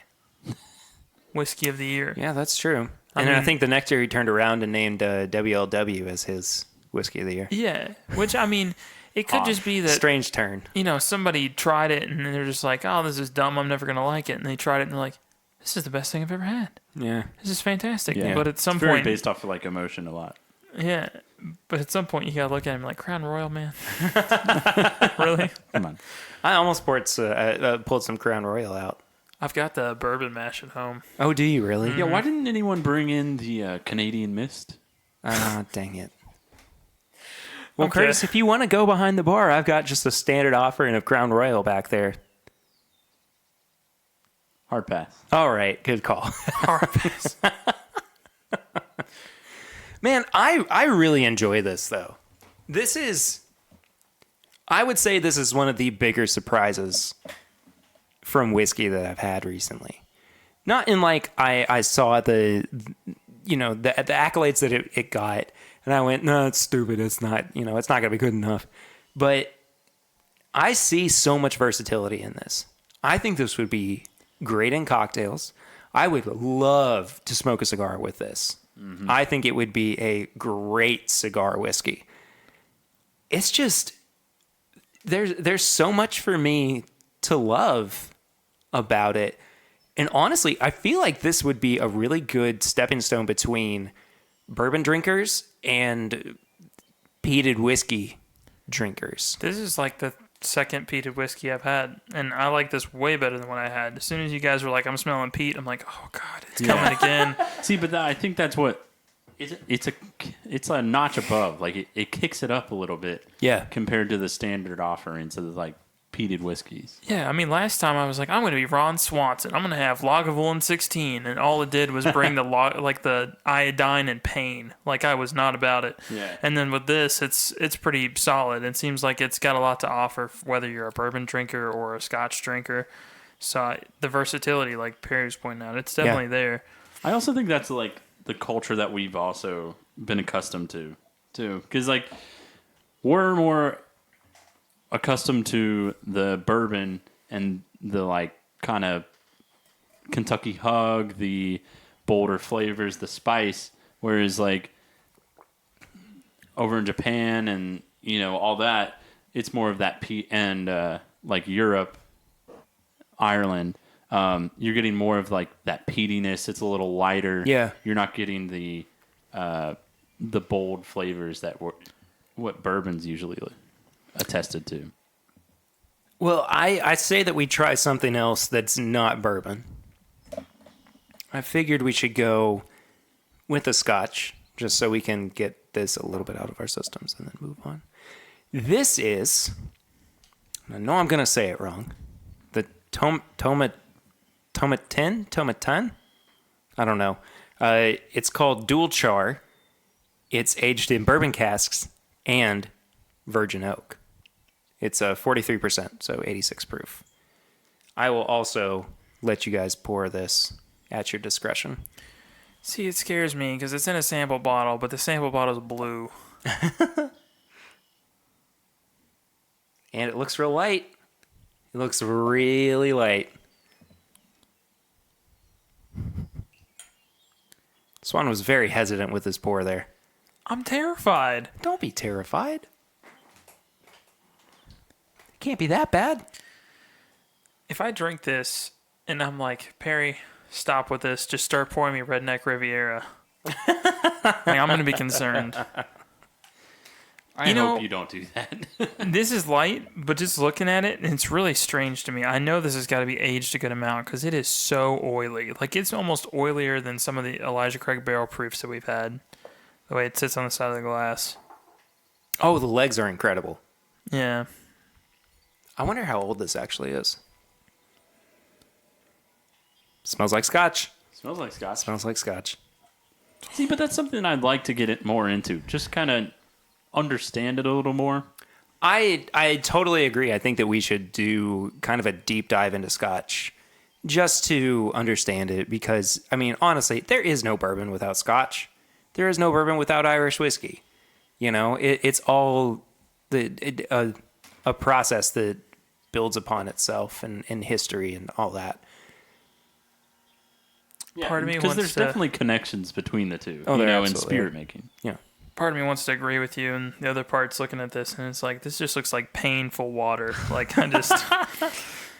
whiskey of the year. Yeah, that's true. I think the next year he turned around and named WLW as his whiskey of the year. Yeah, which I mean, it could just be that strange turn. Somebody tried it and they're just like, "Oh, this is dumb. I'm never gonna like it." And they tried it and they're like, "This is the best thing I've ever had. Yeah, this is fantastic." Yeah. But at some it's point, very based off of like emotion a lot. Yeah, but at some point you gotta look at him like Crown Royal, man. Really? Come on. I almost pulled some Crown Royal out. I've got the bourbon mash at home. Oh, do you really? Yeah. Why didn't anyone bring in the Canadian Mist? Ah, dang it. Well, Okay. Curtis, if you want to go behind the bar, I've got just a standard offering of Crown Royal back there. Hard pass. All right, good call. Hard pass. Man, I really enjoy this, though. I would say this is one of the bigger surprises from whiskey that I've had recently. Not in like I saw the accolades that it got, and I went, no, it's stupid. It's not, it's not going to be good enough. But I see so much versatility in this. I think this would be great in cocktails. I would love to smoke a cigar with this. Mm-hmm. I think it would be a great cigar whiskey. It's just, there's so much for me to love about it. And honestly, I feel like this would be a really good stepping stone between bourbon drinkers and peated whiskey drinkers. This is like the second peated whiskey I've had, and I like this way better than what I had. As soon as you guys were like, "I'm smelling peat," I'm like, "Oh God, it's coming again." See, but I think that's what it's a notch above. Like it kicks it up a little bit. Yeah. Compared to the standard offerings of like peated whiskeys. Yeah, I mean, last time I was like, I'm going to be Ron Swanson. I'm going to have Lagavulin 16, and all it did was bring the iodine and pain. Like I was not about it. Yeah. And then with this, it's pretty solid. It seems like it's got a lot to offer, whether you're a bourbon drinker or a Scotch drinker. So the versatility, like Perry was pointing out, it's definitely there. I also think that's like the culture that we've also been accustomed to, too, because like we're more accustomed to the bourbon and the like kind of Kentucky hug, the bolder flavors, the spice. Whereas like over in Japan and all that, it's more of that peat and like Europe, Ireland. You're getting more of like that peatiness. It's a little lighter. Yeah. You're not getting the bold flavors that what bourbon's usually attested to. Well, I say that we try something else that's not bourbon. I figured we should go with a scotch, just so we can get this a little bit out of our systems and then move on. This is, I know I'm going to say it wrong, the Tomatin? I don't know. It's called Dual Char. It's aged in bourbon casks and virgin oak. It's 43%, so 86 proof. I will also let you guys pour this at your discretion. See, it scares me because it's in a sample bottle, but the sample bottle is blue. And it looks real light. It looks really light. Swan was very hesitant with his pour there. I'm terrified. Don't be terrified. It can't be that bad. If I drink this and I'm like, Perry, stop with this. Just start pouring me Redneck Riviera. Like, I'm going to be concerned. I hope you don't do that. This is light, but just looking at it, it's really strange to me. I know this has got to be aged a good amount because it is so oily. Like, it's almost oilier than some of the Elijah Craig barrel proofs that we've had. The way it sits on the side of the glass. Oh, the legs are incredible. Yeah. I wonder how old this actually is. Smells like scotch. Smells like scotch. Smells like scotch. See, but that's something I'd like to get it more into. Just kind of understand it a little more. I totally agree. I think that we should do kind of a deep dive into scotch just to understand it because, I mean, honestly, there is no bourbon without scotch. There is no bourbon without Irish whiskey. It's all a process that builds upon itself and history and all that. Yeah, Part of me because wants there's to- definitely connections between the two. Oh, there in absolutely spirit are. making. Yeah. Part of me wants to agree with you, and the other part's looking at this, and it's like, this just looks like painful water. Like, I just...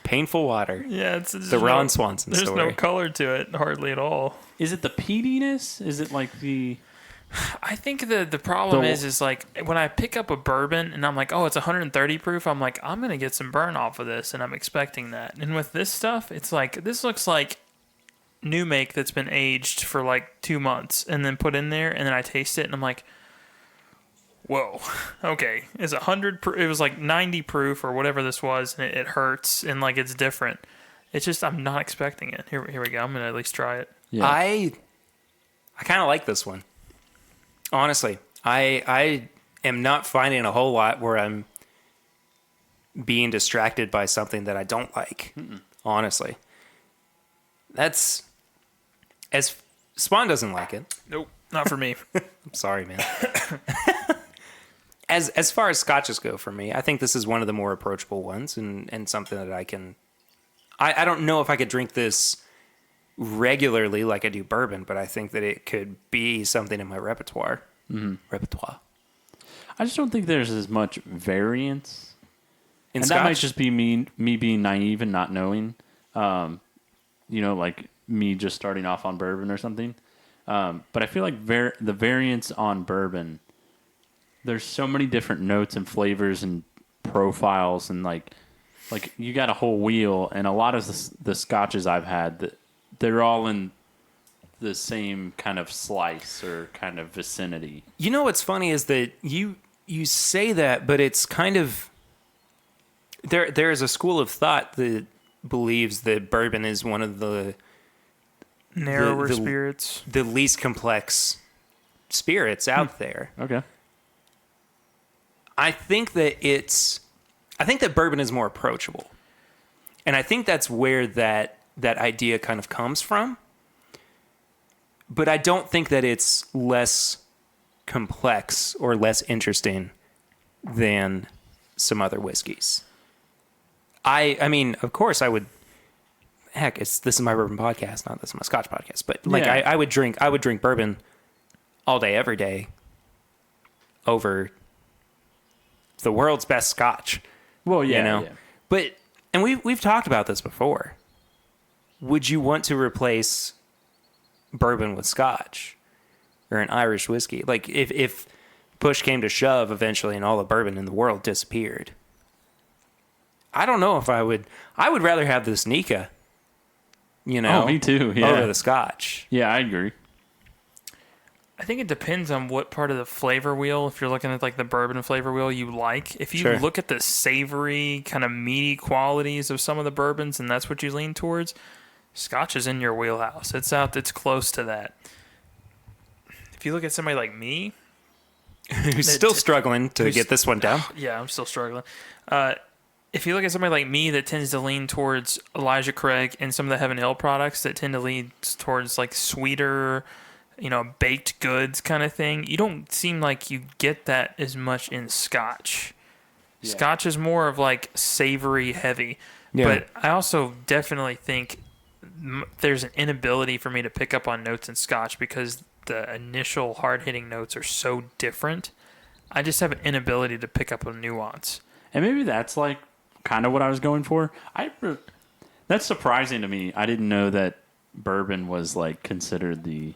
Painful water. Yeah, it's The Ron Swanson there's story. no color to it, hardly at all. Is it the peatiness? Is it like the... I think the problem is like when I pick up a bourbon and I'm like, oh, it's 130 proof. I'm like, I'm gonna get some burn off of this, and I'm expecting that. And with this stuff, it's like this looks like new make that's been aged for like 2 months and then put in there, and then I taste it and I'm like, whoa, okay, it's 100. It was like 90 proof or whatever this was, and it hurts and like it's different. It's just I'm not expecting it. Here we go. I'm gonna at least try it. Yeah. I kind of like this one. Honestly, I am not finding a whole lot where I'm being distracted by something that I don't like. Honestly, that's as Swan doesn't like it. Nope, not for me. I'm sorry, man. As far as scotches go for me, I think this is one of the more approachable ones and something that I can. I don't know if I could drink this regularly like I do bourbon, but I think that it could be something in my repertoire. Repertoire. I just don't think there's as much variance. In And scotch? that might just be me being naive and not knowing. Like me just starting off on bourbon or something. But I feel like the variance on bourbon, there's so many different notes and flavors and profiles, and like you got a whole wheel, and a lot of the scotches I've had, they're all in the same kind of slice or kind of vicinity. You know what's funny is that you say that, but it's kind of there is a school of thought that believes that bourbon is one of the Narrower the spirits. the least complex spirits out there. Okay. I think that bourbon is more approachable. And I think that's where that idea kind of comes from. But I don't think that it's less complex or less interesting than some other whiskeys. I mean, of course I would heck, this is my bourbon podcast, not this is my Scotch podcast. But like, Yeah. I would drink bourbon all day, every day, over the world's best Scotch. Well, yeah, You know, yeah. but and we've talked about this before. Would you want to replace bourbon with Scotch or an Irish whiskey? Like if push came to shove eventually and all the bourbon in the world disappeared, I don't know if I would. I would rather have this Nika, Oh, me too. Yeah. over the Scotch. Yeah, I agree. I think it depends on what part of the flavor wheel, if you're looking at like the bourbon flavor wheel, you like. If you Sure. look at the savory, kind of meaty qualities of some of the bourbons and that's what you lean towards, Scotch is in your wheelhouse. It's close to that. If you look at somebody like me, Who's still struggling to get this one down? yeah, I'm still struggling. If you look at somebody like me that tends to lean towards Elijah Craig and some of the Heaven Hill products that tend to lean towards like sweeter, baked goods kind of thing, you don't seem like you get that as much in Scotch. Yeah. Scotch is more of like savory heavy. Yeah. But I also definitely think there's an inability for me to pick up on notes in Scotch because the initial hard-hitting notes are so different. I just have an inability to pick up a nuance. And maybe that's like kind of what I was going for. That's surprising to me. I didn't know that bourbon was like considered the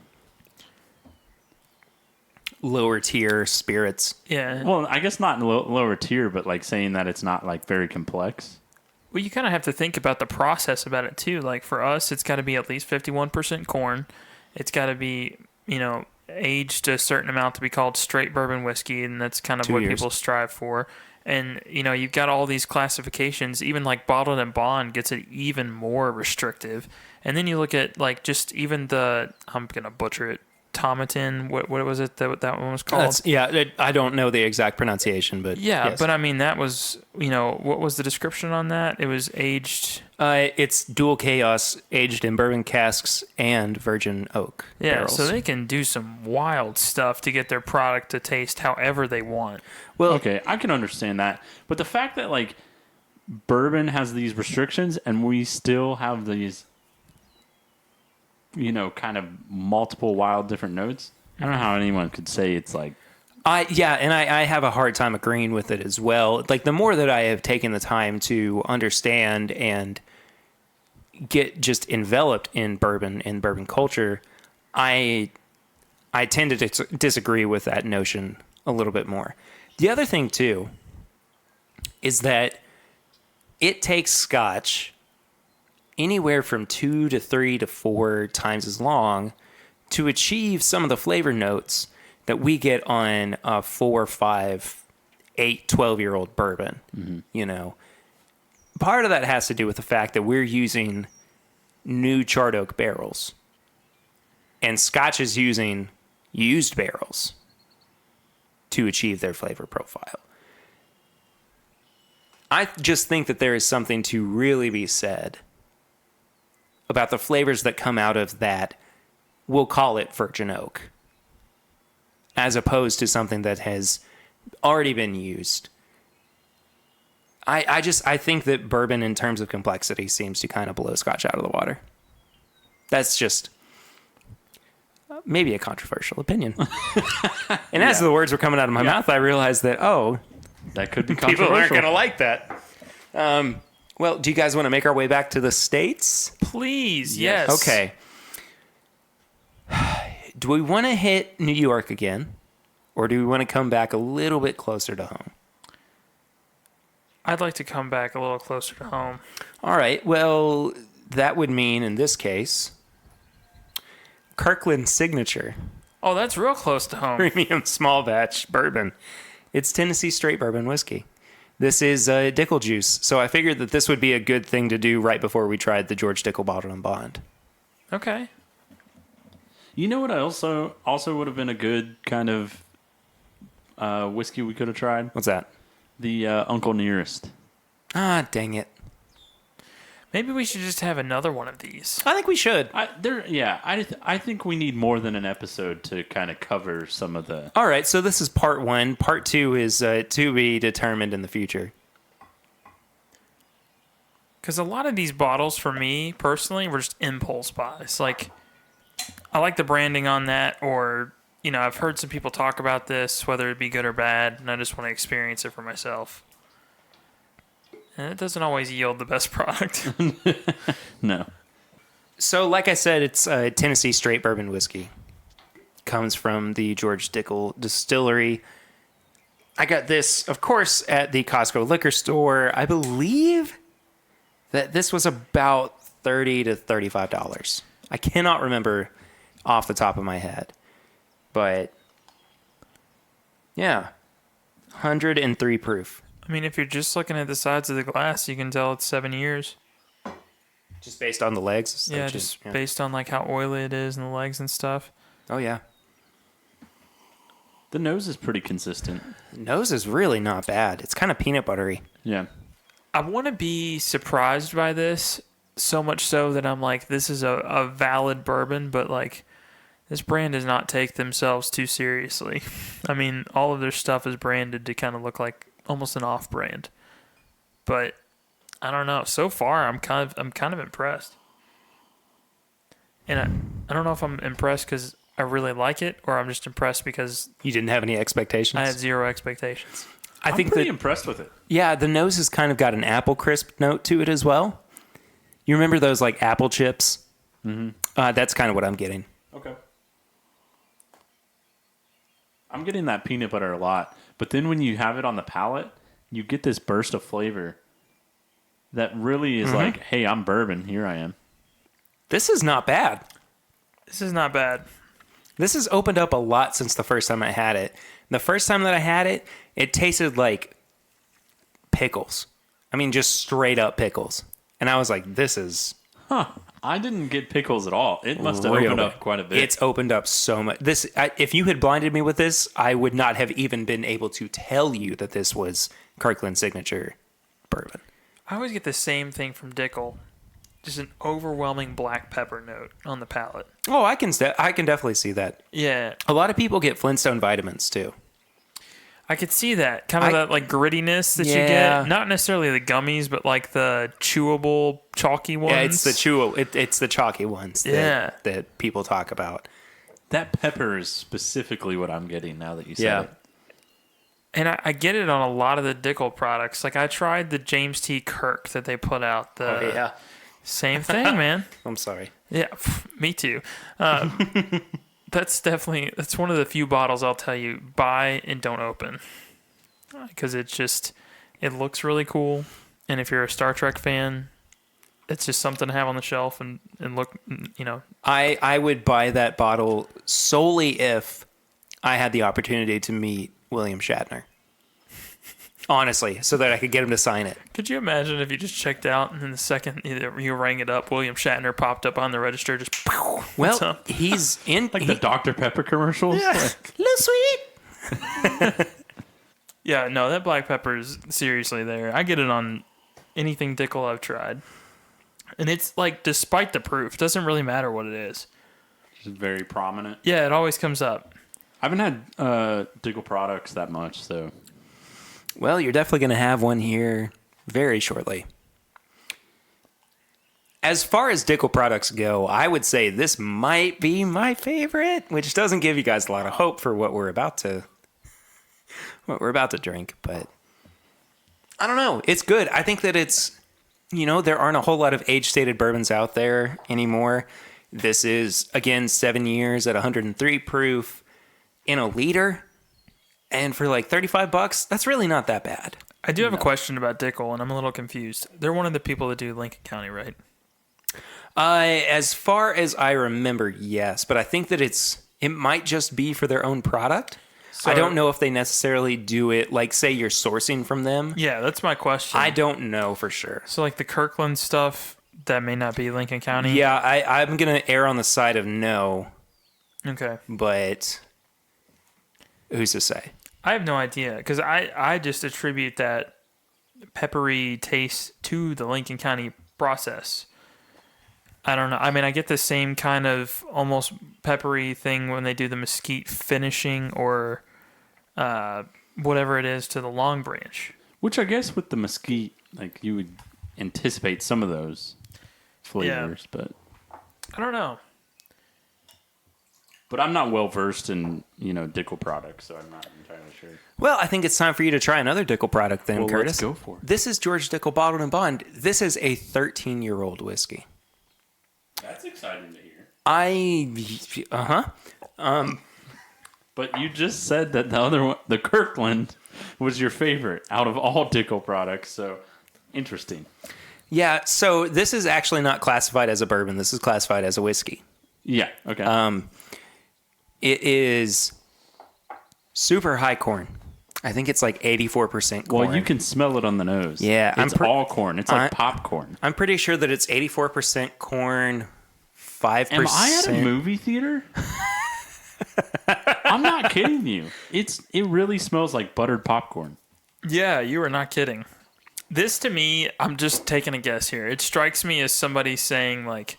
Lower tier spirits. Yeah. well, I guess not in lower tier, but like saying that it's not like very complex. Well, you kind of have to think about the process about it too. Like for us, it's got to be at least 51% corn. It's got to be, aged a certain amount to be called straight bourbon whiskey, and that's kind of 2 what years. people strive for. And, you've got all these classifications. Even like Baldwin Bond gets it even more restrictive. And then you look at like just even I'm going to butcher it, Tomatin, what was it that one was called? I don't know the exact pronunciation, but Yeah, yes. but I mean, that was, what was the description on that? It was aged. It's dual chaos, aged in bourbon casks and virgin oak Yeah, barrels. so they can do some wild stuff to get their product to taste however they want. well, Okay, I can understand that. But the fact that like bourbon has these restrictions and we still have these kind of multiple wild different notes. I don't know how anyone could say it's like I have a hard time agreeing with it as well. Like the more that I have taken the time to understand and get just enveloped in bourbon and bourbon culture, I tend to disagree with that notion a little bit more. The other thing too is that it takes Scotch anywhere from 2 to 3 to 4 times as long to achieve some of the flavor notes that we get on a 4, 5, 8, 12-year-old bourbon. Part of that has to do with the fact that we're using new charred oak barrels, and Scotch is using used barrels to achieve their flavor profile. I just think that there is something to really be said about the flavors that come out of that, we'll call it virgin oak, as opposed to something that has already been used. I think that bourbon in terms of complexity seems to kind of blow Scotch out of the water. That's just maybe a controversial opinion. And as the words were coming out of my mouth, I realized that, that could be people controversial. aren't going to like that. Well, do you guys want to make our way back to the States? Please, yes. Okay. Do we want to hit New York again? Or do we want to come back a little bit closer to home? I'd like to come back a little closer to home. All right. Well, that would mean, in this case, Kirkland Signature Oh, that's real close to home. Premium Small Batch Bourbon. It's Tennessee Straight Bourbon Whiskey. This is Dickel juice, so I figured that this would be a good thing to do right before we tried the George Dickel Baldwin Bond. Okay. You know what also would have been a good kind of whiskey we could have tried? What's that? The Uncle Nearest. Ah, dang it. Maybe we should just have another one of these. I think we should. I think we need more than an episode to kind of cover some of the. All right, so this is part 1. Part 2 is to be determined in the future. Because a lot of these bottles, for me personally, were just impulse buys. Like, I like the branding on that, or, you know, I've heard some people talk about this, whether it be good or bad, and I just want to experience it for myself. And it doesn't always yield the best product. No. So, like I said, it's Tennessee straight bourbon whiskey. Comes from the George Dickel distillery. I got this, of course, at the Costco liquor store. I believe that this was about $30 to $35. I cannot remember off the top of my head. But, yeah, 103 proof. I mean, if you're just looking at the sides of the glass, you can tell it's 7 years. Just based on the legs? Yeah, just based on like how oily it is and the legs and stuff. Oh, yeah. The nose is pretty consistent. Nose is really not bad. It's kind of peanut buttery. Yeah. I want to be surprised by this, so much so that I'm like, this is a valid bourbon, but like, this brand does not take themselves too seriously. I mean, all of their stuff is branded to kind of look like almost an off-brand. But I don't know. So far, I'm kind of impressed. And I don't know if I'm impressed because I really like it, or I'm just impressed because You didn't have any expectations? I had zero expectations. I think I'm pretty impressed with it. Yeah, the nose has kind of got an apple crisp note to it as well. You remember those like apple chips? Mm-hmm. That's kind of what I'm getting. Okay. I'm getting that peanut butter a lot, but then when you have it on the palate, you get this burst of flavor that really is like, hey, I'm bourbon. Here I am. This is not bad. This is not bad. This has opened up a lot since the first time I had it. The first time that I had it, it tasted like pickles. I mean, just straight up pickles. And I was like, this is... Huh. I didn't get pickles at all. It must have Really? opened up quite a bit. It's opened up so much. If you had blinded me with this, I would not have even been able to tell you that this was Kirkland Signature bourbon. I always get the same thing from Dickel. Just an overwhelming black pepper note on the palate. Oh, I can definitely see that. Yeah, A lot of people get Flintstone vitamins too. I could see that. Kind of that like grittiness that you Yeah. get. Not necessarily the gummies, but like the chewable, chalky ones. Yeah, it's the it's the chalky ones that people talk about. That pepper is specifically what I'm getting now that you said Yeah. it. And I get it on a lot of the Dickel products. Like I tried the James T. Kirk that they put out. Same thing, man. I'm sorry. Yeah, me too. That's one of the few bottles I'll tell you, buy and don't open. Because it looks really cool. And if you're a Star Trek fan, it's just something to have on the shelf and look, you know. I would buy that bottle solely if I had the opportunity to meet William Shatner. Honestly, so that I could get him to sign it. Could you imagine if you just checked out and then the second you rang it up, William Shatner popped up on the register, just Well, he's in... Like the Dr. Pepper commercials? Yeah, little sweet. Yeah, no, that black pepper is seriously there. I get it on anything Dickel I've tried. And it's like, despite the proof, doesn't really matter what it is. Just very prominent. Yeah, it always comes up. I haven't had Dickel products that much, so... Well, you're definitely going to have one here very shortly. As far as Dickel products go, I would say this might be my favorite, which doesn't give you guys a lot of hope for what we're about to drink, but I don't know. It's good. I think that it's, there aren't a whole lot of age-stated bourbons out there anymore. This is, again, 7 years at 103 proof in a liter. And for like $35, that's really not that bad. I do have a question about Dickel, and I'm a little confused. They're one of the people that do Lincoln County, right? As far as I remember, yes. But I think that it might just be for their own product. So, I don't know if they necessarily do it, like, say you're sourcing from them. Yeah, that's my question. I don't know for sure. So, like the Kirkland stuff, that may not be Lincoln County? Yeah, I'm going to err on the side of no. Okay. But who's to say? I have no idea, because I just attribute that peppery taste to the Lincoln County process. I don't know. I mean, I get the same kind of almost peppery thing when they do the mesquite finishing or whatever it is to the Long Branch. Which I guess with the mesquite, like you would anticipate some of those flavors, but I don't know. But I'm not well versed in, Dickel products, so I'm not entirely sure. Well, I think it's time for you to try another Dickel product then, Well, Curtis. let's go for it. This is George Dickel Baldwin Bond. This is a 13-year-old whiskey. That's exciting to hear. But you just said that the other one, the Kirkland, was your favorite out of all Dickel products, so interesting. Yeah, so this is actually not classified as a bourbon. This is classified as a whiskey. Yeah, okay. It is super high corn. I think it's like 84% corn. Well, you can smell it on the nose. Yeah, it's all corn. It's like popcorn. I'm pretty sure that it's 84% corn, 5%. Am I at a movie theater? I'm not kidding you. It really smells like buttered popcorn. Yeah, you are not kidding. This to me, I'm just taking a guess here. It strikes me as somebody saying like,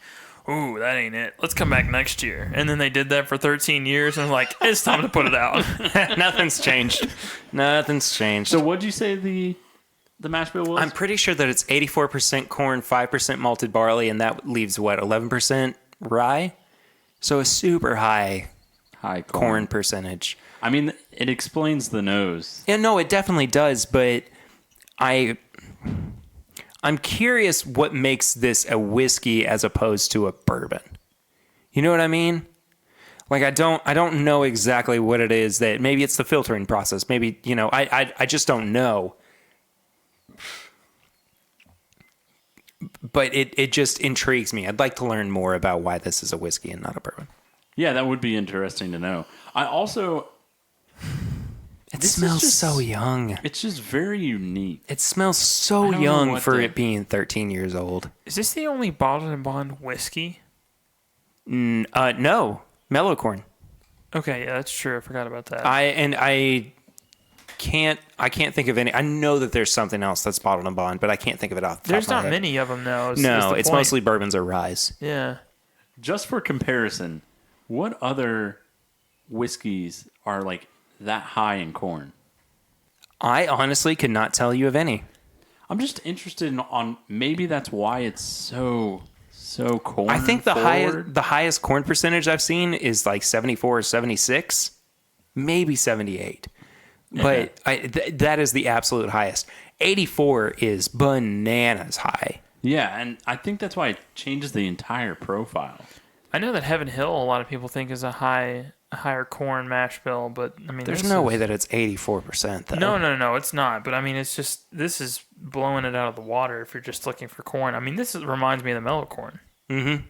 "Ooh, that ain't it. Let's come back next year." And then they did that for 13 years, and like, it's time to put it out. Nothing's changed. Nothing's changed. So what'd you say the mash bill was? I'm pretty sure that it's 84% corn, 5% malted barley, and that leaves, 11% rye? So a super high corn percentage. I mean, it explains the nose. Yeah, no, it definitely does, but I'm curious what makes this a whiskey as opposed to a bourbon. You know what I mean? Like I don't know exactly what it is that maybe it's the filtering process. Maybe, I just don't know. But it just intrigues me. I'd like to learn more about why this is a whiskey and not a bourbon. Yeah, that would be interesting to know. I also It smells so young. It's just very unique. It smells so young for it being 13 years old. Is this the only Baldwin Bond whiskey? No, mellow corn. Okay, yeah, that's true. I forgot about that. I can't think of any. I know that there's something else that's Baldwin Bond, but I can't think of it off the top There's of my not head. many of them, though. No, it's point. mostly bourbons or ryes. Yeah. Just for comparison, what other whiskeys are like that high in corn? I honestly could not tell you of any. I'm just interested on maybe that's why it's so corn. I think the forward. highest corn percentage I've seen is like 74 or 76, maybe 78. But that is the absolute highest. 84 is bananas high. Yeah, and I think that's why it changes the entire profile. I know that Heaven Hill, a lot of people think is a higher corn mash bill, but I mean, There's no way that it's 84% though. No, it's not. But I mean, it's just this is blowing it out of the water if you're just looking for corn. I mean, reminds me of the mellow corn. Mm-hmm.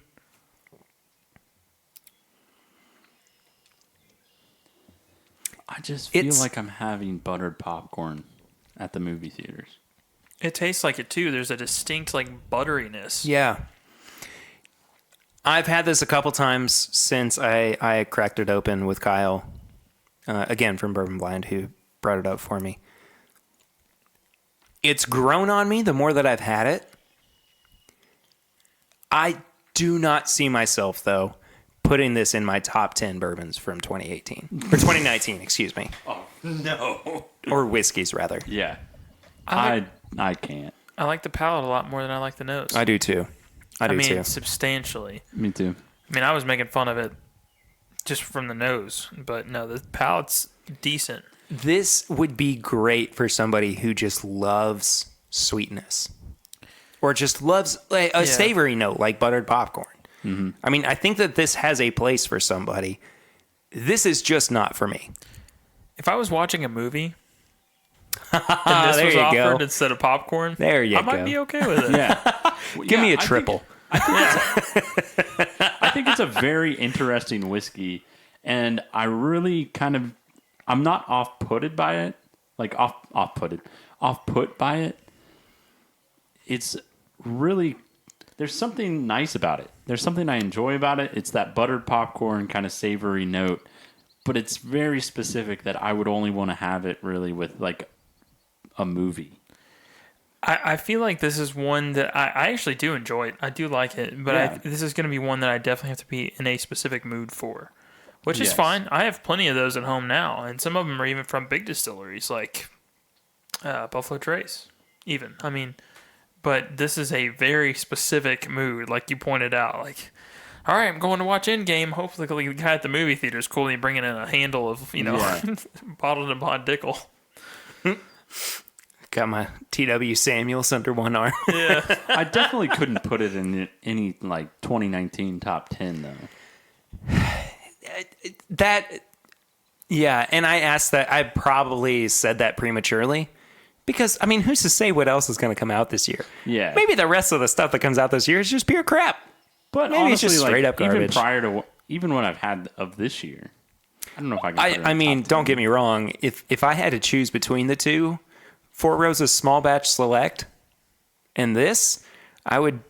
I just feel like I'm having buttered popcorn at the movie theaters. It tastes like it too. There's a distinct like butteriness. Yeah. I've had this a couple times since I cracked it open with Kyle, again from Bourbon Blind, who brought it up for me. It's grown on me the more that I've had it. I do not see myself, though, putting this in my top 10 bourbons from 2018. Or 2019, excuse me. Oh, no. Or whiskeys, rather. Yeah. I can't. I like the palate a lot more than I like the nose. I do, too. I do, too. Substantially. Me too. I mean, I was making fun of it just from the nose, but no, the palate's decent. This would be great for somebody who just loves sweetness. Or just loves a savory note like buttered popcorn. Mm-hmm. I mean, I think that this has a place for somebody. This is just not for me. If I was watching a movie and this there was you offered go. instead of popcorn, There you I might go. be okay with it. Yeah. Give me a triple. I think it's a very interesting whiskey, and I really I'm not off-putted by it. Like off-put by it. It's really, there's something nice about it. There's something I enjoy about it. It's that buttered popcorn kind of savory note, but it's very specific that I would only want to have it really with like a movie. I feel like this is one that I actually do enjoy it. I do like it, but this is going to be one that I definitely have to be in a specific mood for, which is fine. I have plenty of those at home now, and some of them are even from big distilleries like Buffalo Trace, even. I mean, but this is a very specific mood, like you pointed out. Like, all right, I'm going to watch Endgame. Hopefully, the guy at the movie theater is cool. And he's bringing in a handle of, Baldwin Bond dickel. Got my T.W. Samuels under one arm. Yeah. I definitely couldn't put it in any 2019 top 10 though. Yeah, and I asked that. I probably said that prematurely because, I mean, who's to say what else is going to come out this year? Yeah. Maybe the rest of the stuff that comes out this year is just pure crap. But maybe honestly, it's just straight up garbage. Even what I've had of this year, I don't know if I can. Put it I in mean, top don't 10. get me wrong. If I had to choose between the two, Four Roses Small Batch Select and this, I would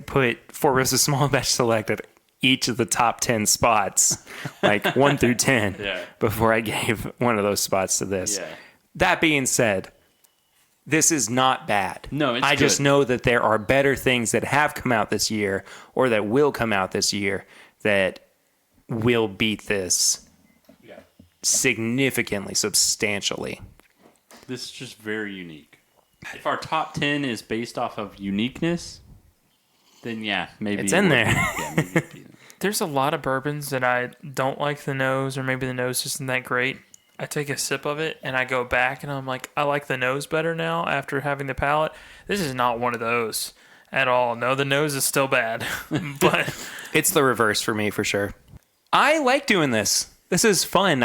put Four Roses Small Batch Select at each of the top 10 spots, 1 through 10, Yeah. before I gave one of those spots to this. Yeah. That being said, this is not bad. No, it's I just good. know that there are better things that have come out this year or that will come out this year that will beat this significantly, substantially. This is just very unique. If our top 10 is based off of uniqueness, then maybe It's in there. Yeah, maybe it'd be there. There's a lot of bourbons that I don't like the nose, or maybe the nose isn't that great. I take a sip of it and I go back and I'm like, I like the nose better now after having the palate. This is not one of those at all. No, the nose is still bad, but It's the reverse for me, for sure. I like doing this. This is fun.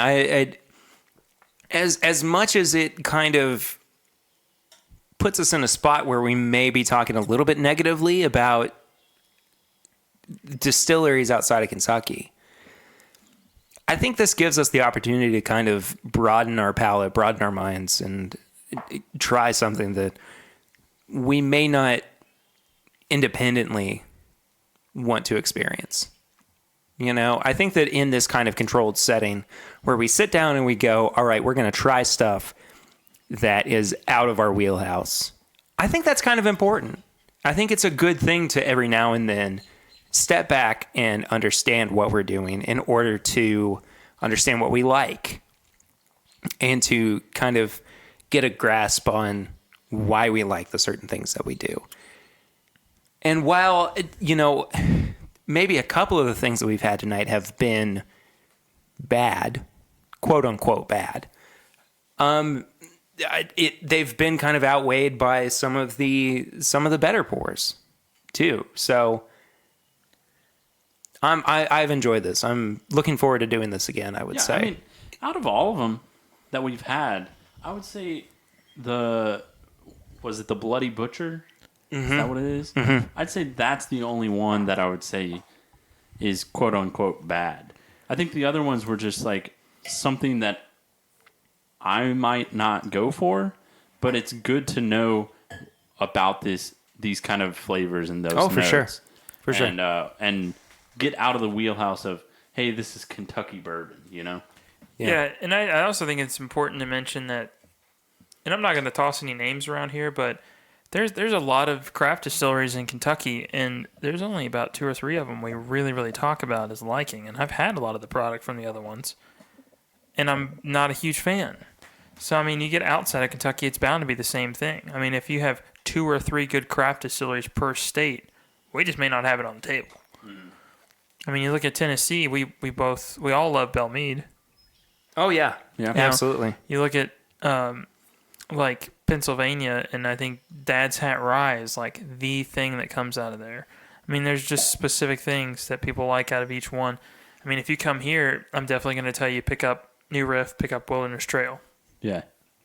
As much as it kind of puts us in a spot where we may be talking a little bit negatively about distilleries outside of Kentucky, I think this gives us the opportunity to kind of broaden our palate, broaden our minds, and try something that we may not independently want to experience. I think that in this kind of controlled setting where we sit down and we go, all right, we're going to try stuff that is out of our wheelhouse, I think that's kind of important. I think it's a good thing to every now and then step back and understand what we're doing in order to understand what we like and to kind of get a grasp on why we like the certain things that we do. And while, maybe a couple of the things that we've had tonight have been bad, quote unquote bad, they've been kind of outweighed by some of the better pours too. So I've enjoyed this. I'm looking forward to doing this again, I would say. I mean, out of all of them that we've had, I would say was it the Bloody Butcher? Is that what it is? Mm-hmm. I'd say that's the only one that I would say is quote unquote bad. I think the other ones were just something that I might not go for, but it's good to know about these kind of flavors and those Oh, for notes. sure. For sure. And get out of the wheelhouse of, hey, this is Kentucky bourbon, yeah. And I also think it's important to mention that, and I'm not going to toss any names around here, but there's a lot of craft distilleries in Kentucky, and there's only about 2 or 3 of them we really, really talk about as liking. And I've had a lot of the product from the other ones, and I'm not a huge fan. So, I mean, you get outside of Kentucky, it's bound to be the same thing. I mean, if you have 2 or 3 good craft distilleries per state, we just may not have it on the table. I mean, you look at Tennessee, we all love Belle Meade. Oh, yeah. Yeah. Absolutely. You look at Pennsylvania, and I think Dad's Hat Rye is the thing that comes out of there. I mean, there's just specific things that people like out of each one. I mean, if you come here, I'm definitely going to tell you pick up New Riff, pick up Wilderness Trail. Yeah.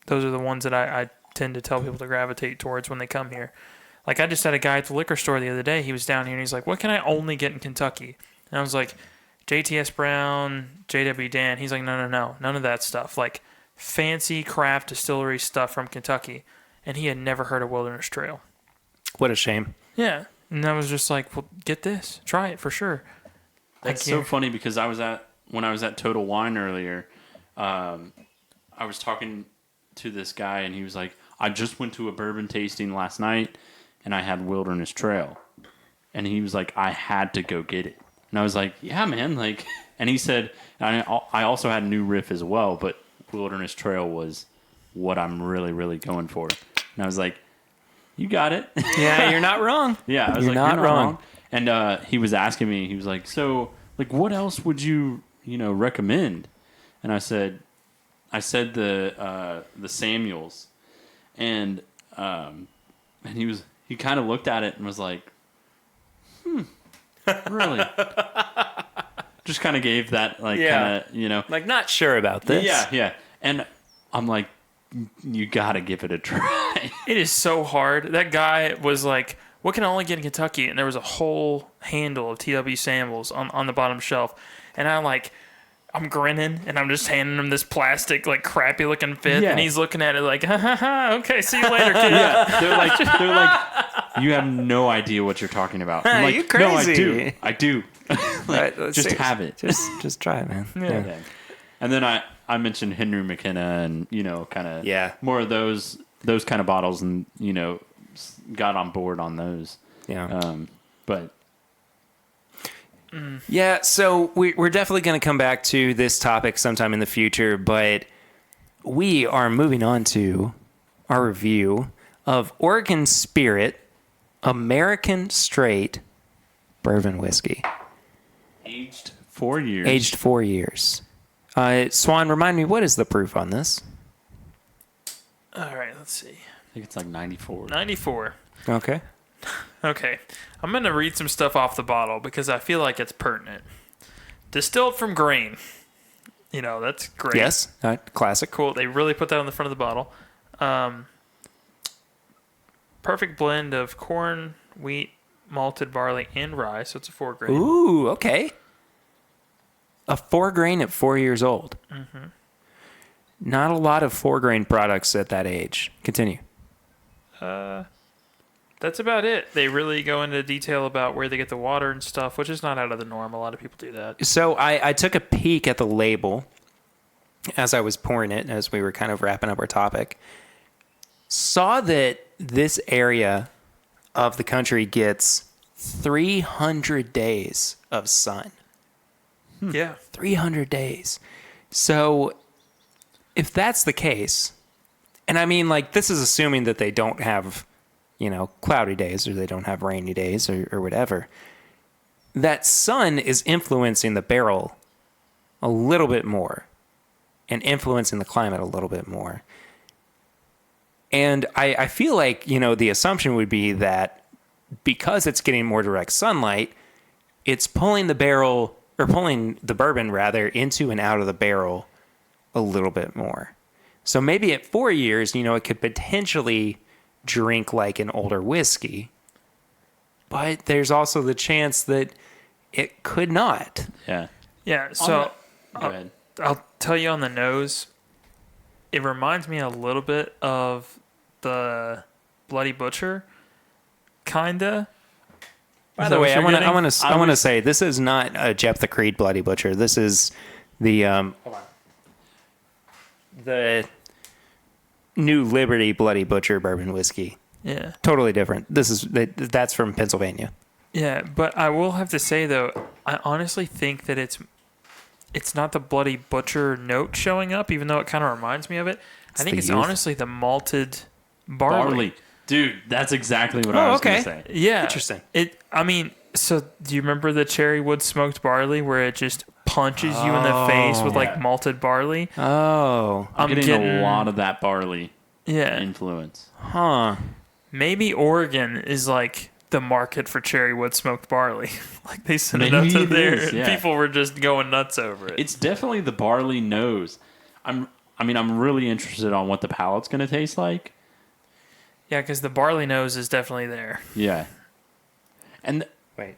Those are the ones that I tend to tell people to gravitate towards when they come here. I just had a guy at the liquor store the other day. He was down here, and he's like, what can I only get in Kentucky? And I was like, JTS Brown, JW Dan. He's like, no, none of that stuff. Fancy craft distillery stuff from Kentucky. And he had never heard of Wilderness Trail. What a shame. Yeah. And I was just like, well, get this. Try it for sure. That's so funny because when I was at Total Wine earlier, I was talking to this guy and he was like, I just went to a bourbon tasting last night and I had Wilderness Trail. And he was like, I had to go get it. And I was like, yeah, man. And he said, I also had New Riff as well, but Wilderness Trail was what I'm really, really going for. And I was like, you got it. Yeah, you're not wrong. Yeah, I was You're like, not you're not wrong. wrong. And he was asking me, he was like, so, like, what else would you, recommend? And I said the Samuels, and he kind of looked at it and was like, really? Just kind of gave that, like, Yeah. kind of, Like, not sure about this. Yeah. And I'm like, you got to give it a try. It is so hard. That guy was like, what can I only get in Kentucky? And there was a whole handle of TW Samuels on the bottom shelf. And I'm grinning and I'm just handing him this plastic, like, crappy looking fifth. Yeah. And he's looking at it like, ha ha ha, okay, see you later, kid. Yeah, they're like, you have no idea what you're talking about. I'm like, you no, crazy. I do. Like, just have it. Just try it, man. Yeah. And then I mentioned Henry McKenna and, kind of more of those kind of bottles and, got on board on those. Yeah. But Yeah, so we're definitely going to come back to this topic sometime in the future, but we are moving on to our review of Oregon Spirit American Straight Bourbon Whiskey. aged 4 years. Aged 4 years. Swan, remind me, what is the proof on this? All right, let's see. I think it's like 94. 94. Okay. Okay. I'm going to read some stuff off the bottle because I feel like it's pertinent. Distilled from grain. That's great. Yes, classic. Cool. They really put that on the front of the bottle. Perfect blend of corn, wheat, malted barley, and rye. So it's a 4 grain. Ooh, okay. A 4 grain at 4 years old. Mm-hmm. Not a lot of 4 grain products at that age. Continue. That's about it. They really go into detail about where they get the water and stuff, which is not out of the norm. A lot of people do that. So I took a peek at the label as I was pouring it, as we were kind of wrapping up our topic. Saw that this area of the country gets 300 days of sun. Yeah. 300 days. So if that's the case, and I mean, like, this is assuming that they don't have, cloudy days or they don't have rainy days or whatever, that sun is influencing the barrel a little bit more and influencing the climate a little bit more. And I feel like, the assumption would be that because it's getting more direct sunlight, it's pulling the bourbon rather into and out of the barrel a little bit more. So maybe at 4 years, it could potentially drink like an older whiskey, but there's also the chance that it could not. Yeah. Yeah. So Go ahead. I'll tell you on the nose, it reminds me a little bit of the Bloody Butcher, kinda. By the way, I want to say this is not a Jeff the Creed Bloody Butcher. This is the the New Liberty Bloody Butcher bourbon whiskey. Yeah. Totally different. That's from Pennsylvania. Yeah, but I will have to say though, I honestly think that it's not the Bloody Butcher note showing up, even though it kind of reminds me of it. I think it's youth. honestly the malted barley. Dude, that's exactly what I was going to say. Yeah. Interesting. So do you remember the cherry wood smoked barley where it just punches you in the face with like malted barley? Oh. I'm getting a lot of that barley influence. Huh. Maybe Oregon is like the market for cherry wood smoked barley. Like they sent it up Maybe to it there is, and yeah. people were just going nuts over it. It's definitely the barley nose. I'm really interested on what the palate's going to taste like. Yeah, because the barley nose is definitely there. Yeah. And Wait.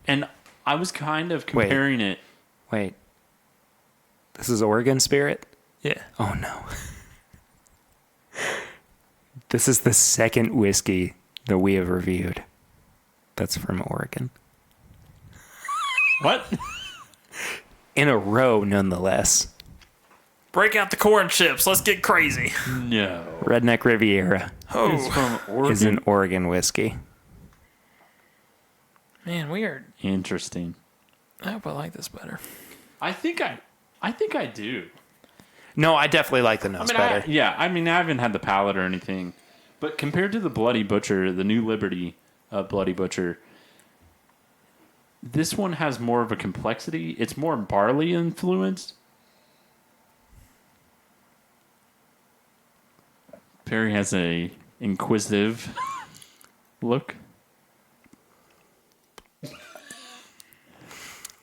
And I was kind of comparing it. Wait. This is Oregon Spirit? Yeah. Oh, no. This is the second whiskey that we have reviewed that's from Oregon. What? In a row, nonetheless. Break out the corn chips. Let's get crazy. No. Redneck Riviera It's from Oregon. is an Oregon whiskey. Man, weird. Interesting. I hope I like this better. I think I do. No, I definitely like the nose better. I haven't had the palate or anything, But compared to the Bloody Butcher, the New Liberty Bloody Butcher, this one has more of a complexity. It's more barley influenced. Perry has a inquisitive look.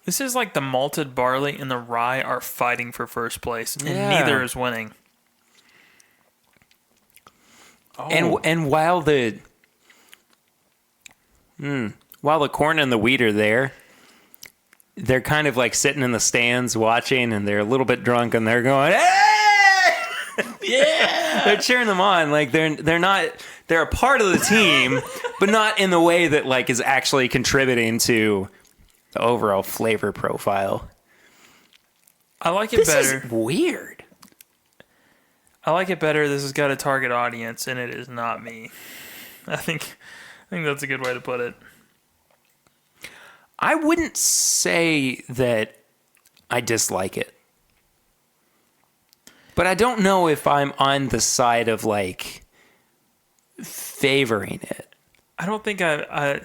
This is like the malted barley and the rye are fighting for first place, and Yeah. neither is winning. And while the corn and the wheat are there, they're kind of like sitting in the stands watching, and they're a little bit drunk, and they're going, "Hey!" Yeah, they're cheering them on. Like they're a part of the team, but not in the way that like is actually contributing to the overall flavor profile. I like it This better. is weird. I like it better. This has got a target audience, and it is not me. I think that's a good way to put it. I wouldn't say that I dislike it. But I don't know if I'm on the side of like favoring it. I don't think I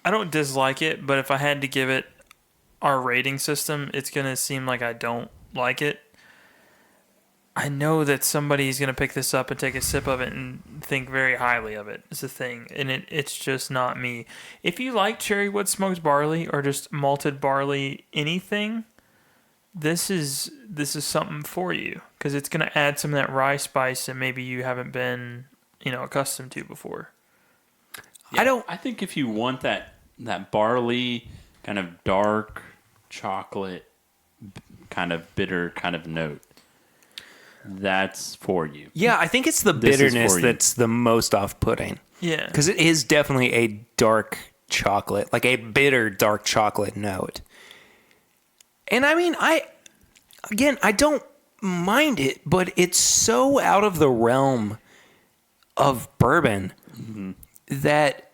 don't dislike it, but if I had to give it our rating system, it's going to seem like I don't like it. I know that somebody's going to pick this up and take a sip of it and think very highly of it. It's a thing, and it's just not me. If you like cherry wood smoked barley or just malted barley anything, this is something for you because it's going to add some of that rye spice that maybe you haven't been, accustomed to before. Yeah, I think if you want that barley kind of dark chocolate kind of bitter kind of note, that's for you. Yeah, I think it's the This is bitterness for you. that's the most off-putting. Yeah. Because it is definitely a dark chocolate, like a bitter dark chocolate note. And I mean, I don't mind it, but it's so out of the realm of bourbon that,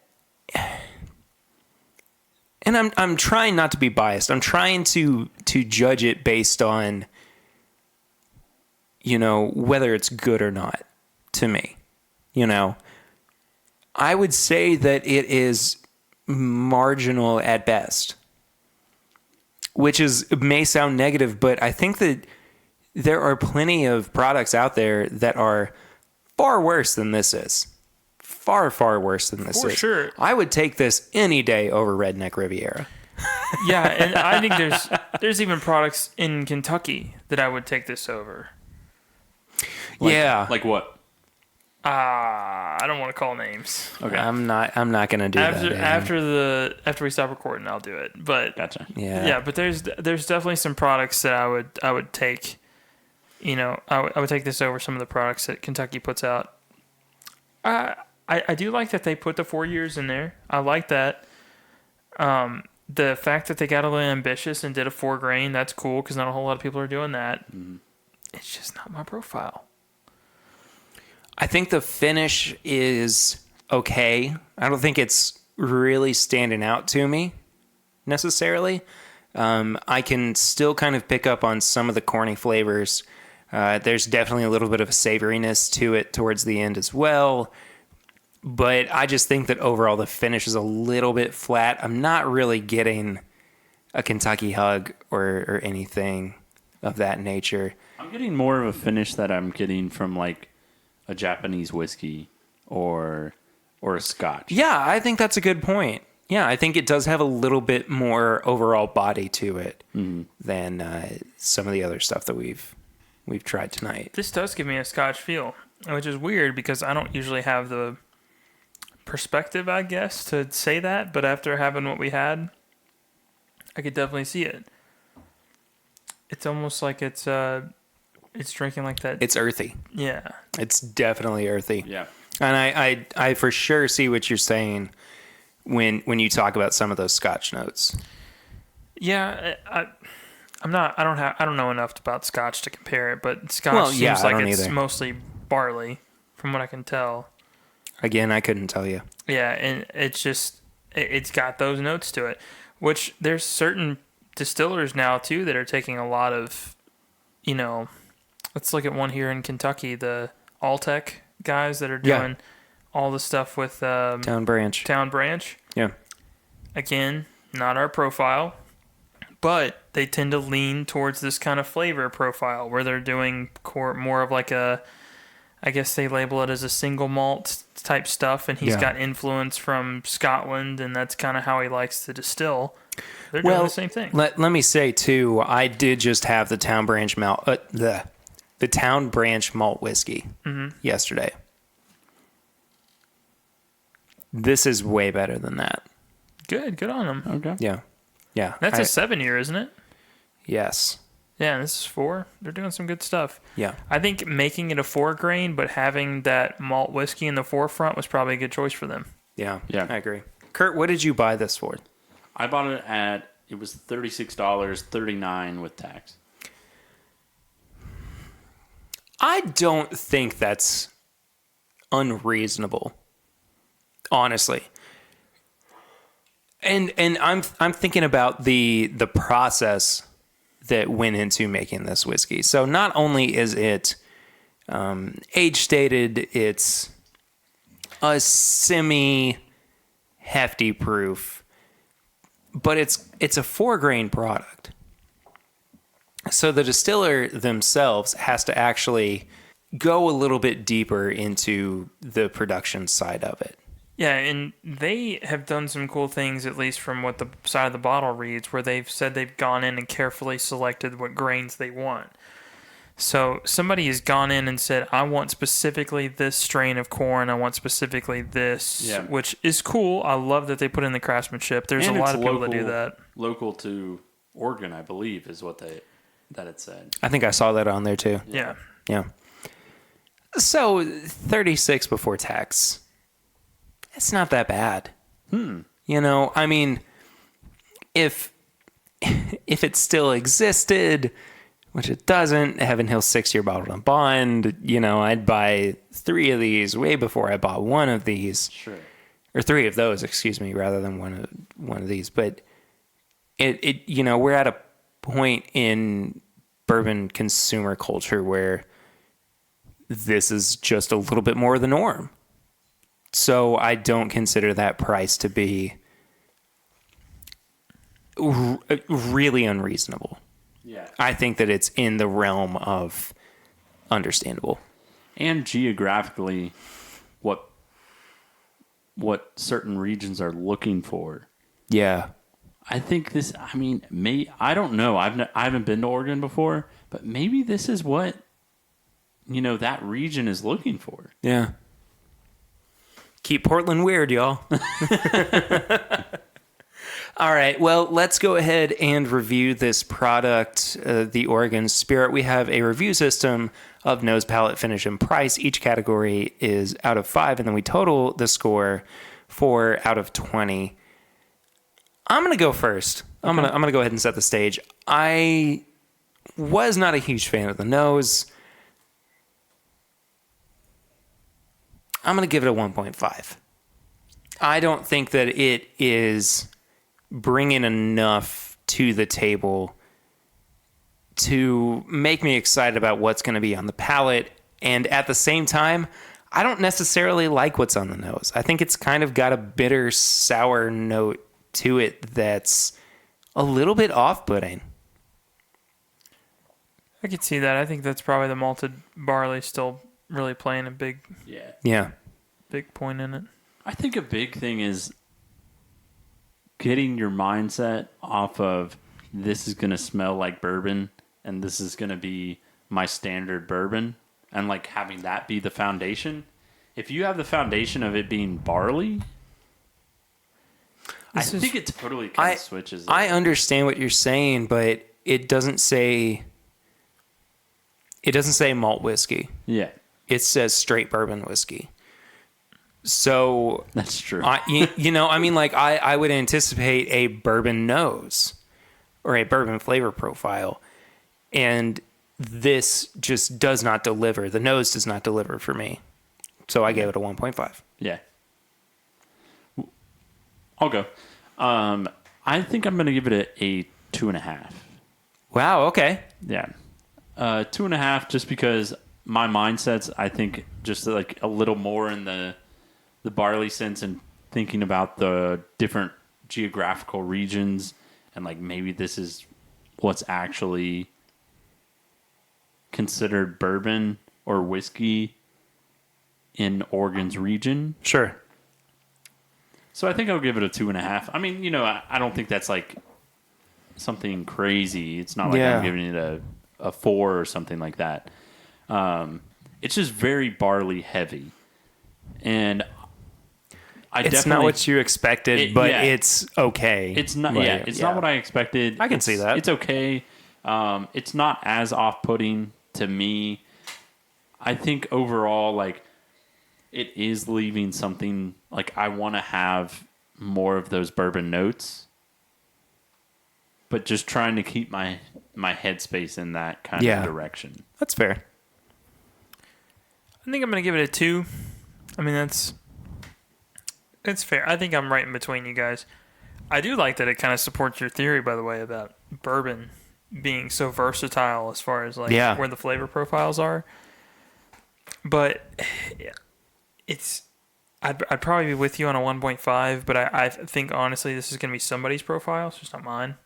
and I'm trying not to be biased. I'm trying to judge it based on, whether it's good or not to me. I would say that it is marginal at best, which may sound negative, but I think that there are plenty of products out there that are far worse than this is. Far, far worse than this For is. sure. I would take this any day over Redneck Riviera. Yeah, and I think there's even products in Kentucky that I would take this over. Yeah. Like what? I don't want to call names. Okay. I'm not going to do that. Dan. After we stop recording, I'll do it. But Gotcha. yeah, but there's definitely some products that I would take. I would take this over some of the products that Kentucky puts out. I do like that they put the 4 years in there. I like that. The fact that they got a little ambitious and did a 4 grain, that's cool because not a whole lot of people are doing that. Mm-hmm. It's just not my profile. I think the finish is okay. I don't think it's really standing out to me necessarily. I can still kind of pick up on some of the corny flavors. There's definitely a little bit of a savoriness to it towards the end as well. But I just think that overall the finish is a little bit flat. I'm not really getting a Kentucky hug or anything of that nature. I'm getting more of a finish that I'm getting from like a Japanese whiskey or a Scotch. Yeah, I think that's a good point. Yeah, I think it does have a little bit more overall body to it than some of the other stuff that we've tried tonight. This does give me a Scotch feel, which is weird because I don't usually have the perspective, I guess, to say that. But after having what we had, I could definitely see it. It's almost like it's drinking like that. It's earthy. Yeah. It's definitely earthy. Yeah. And I for sure see what you're saying when you talk about some of those Scotch notes. Yeah, I don't know enough about Scotch to compare it, but Scotch seems like it's either. mostly barley, from what I can tell. Again, I couldn't tell you. Yeah, and it's got those notes to it, which there's certain distillers now too that are taking a lot of, let's look at one here in Kentucky, the Alltech guys that are doing all the stuff with Town Branch. Town Branch. Yeah. Again, not our profile, but they tend to lean towards this kind of flavor profile where they're doing more of like a, I guess they label it as a single malt type stuff, and he's got influence from Scotland, and that's kind of how he likes to distill. They're doing the same thing. Let me say too, I did just have the Town Branch the Town Branch malt whiskey yesterday. This is way better than that. Good on them. Okay. Yeah. That's a 7-year, isn't it? Yes. Yeah, this is 4. They're doing some good stuff. Yeah. I think making it a 4 grain, but having that malt whiskey in the forefront was probably a good choice for them. Yeah. Yeah. I agree. Kurt, what did you buy this for? I bought it was $36, $39 with tax. I don't think that's unreasonable, honestly. And I'm thinking about the process that went into making this whiskey. So not only is it age stated, it's a semi hefty proof, but it's a 4 grain product. So the distiller themselves has to actually go a little bit deeper into the production side of it. Yeah, and they have done some cool things, at least from what the side of the bottle reads, where they've said they've gone in and carefully selected what grains they want. So somebody has gone in and said, I want specifically this strain of corn, I want specifically this, which is cool. I love that they put in the craftsmanship. There's a lot of people that do that. Local to Oregon, I believe, is what that it said. I think I saw that on there too. Yeah. So 36 before tax. It's not that bad. You know, I mean, if it still existed, which it doesn't, Heaven Hill 6-year Baldwin Bond, you know, I'd buy 3 of these way before I bought 1 of these. Sure. Or 3 of those, excuse me, rather than one of these. But it you know, we're at a point in bourbon consumer culture where this is just a little bit more the norm. So I don't consider that price to be really unreasonable. Yeah. I think that it's in the realm of understandable. And geographically, what certain regions are looking for. Yeah. I think this, I mean, I don't know. I haven't been to Oregon before, but maybe this is what, you know, that region is looking for. Yeah. Keep Portland weird, y'all. All right. Well, let's go ahead and review this product, the Oregon Spirit. We have a review system of nose, palate, finish, and price. Each category is out of 5, and then we total the score 4 out of 20. I'm going to go first. Okay. I'm going to go ahead and set the stage. I was not a huge fan of the nose. I'm going to give it a 1.5. I don't think that it is bringing enough to the table to make me excited about what's going to be on the palate. And at the same time, I don't necessarily like what's on the nose. I think it's kind of got a bitter, sour note to it that's a little bit off-putting. I could see that. I think that's probably the malted barley still really playing a big point in it. I think a big thing is getting your mindset off of this is going to smell like bourbon and this is going to be my standard bourbon, and like having that be the foundation. If you have the foundation of it being barley, I think it totally kind of switches it. I understand what you're saying, but it doesn't say malt whiskey. Yeah. It says straight bourbon whiskey. So that's true. I would anticipate a bourbon nose or a bourbon flavor profile, and this just does not deliver. The nose does not deliver for me. So I gave it a 1.5. Yeah. I'll go. I think I'm going to give it a 2.5. Wow. Okay. Yeah. 2.5 just because my mindset's, I think, just like a little more in the the barley sense and thinking about the different geographical regions and like maybe this is what's actually considered bourbon or whiskey in Oregon's region. Sure. So I think I'll give it a 2.5. I mean, I don't think that's like something crazy. It's not like I'm giving it a 4 or something like that. It's just very barley heavy. And it's not what you expected, but it's okay. It's not. It's not what I expected. I can see that. It's okay. It's not as off-putting to me. I think overall, like, it is leaving something like I want to have more of those bourbon notes, but just trying to keep my headspace in that kind of direction. That's fair. I think I'm going to give it a 2. I mean, it's fair. I think I'm right in between you guys. I do like that it kind of supports your theory, by the way, about bourbon being so versatile as far as like where the flavor profiles are. But I'd probably be with you on a 1.5, but I think honestly this is going to be somebody's profile, so it's not mine.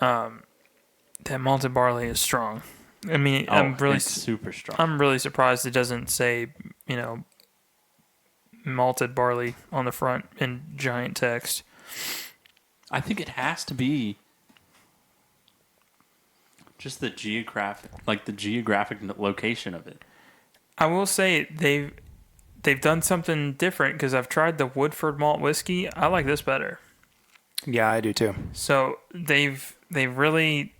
That malted barley is strong. I mean, it's super strong. I'm really surprised it doesn't say, malted barley on the front in giant text. I think it has to be just the geographic location of it. I will say they've done something different because I've tried the Woodford malt whiskey. I like this better. Yeah, I do too. So they've really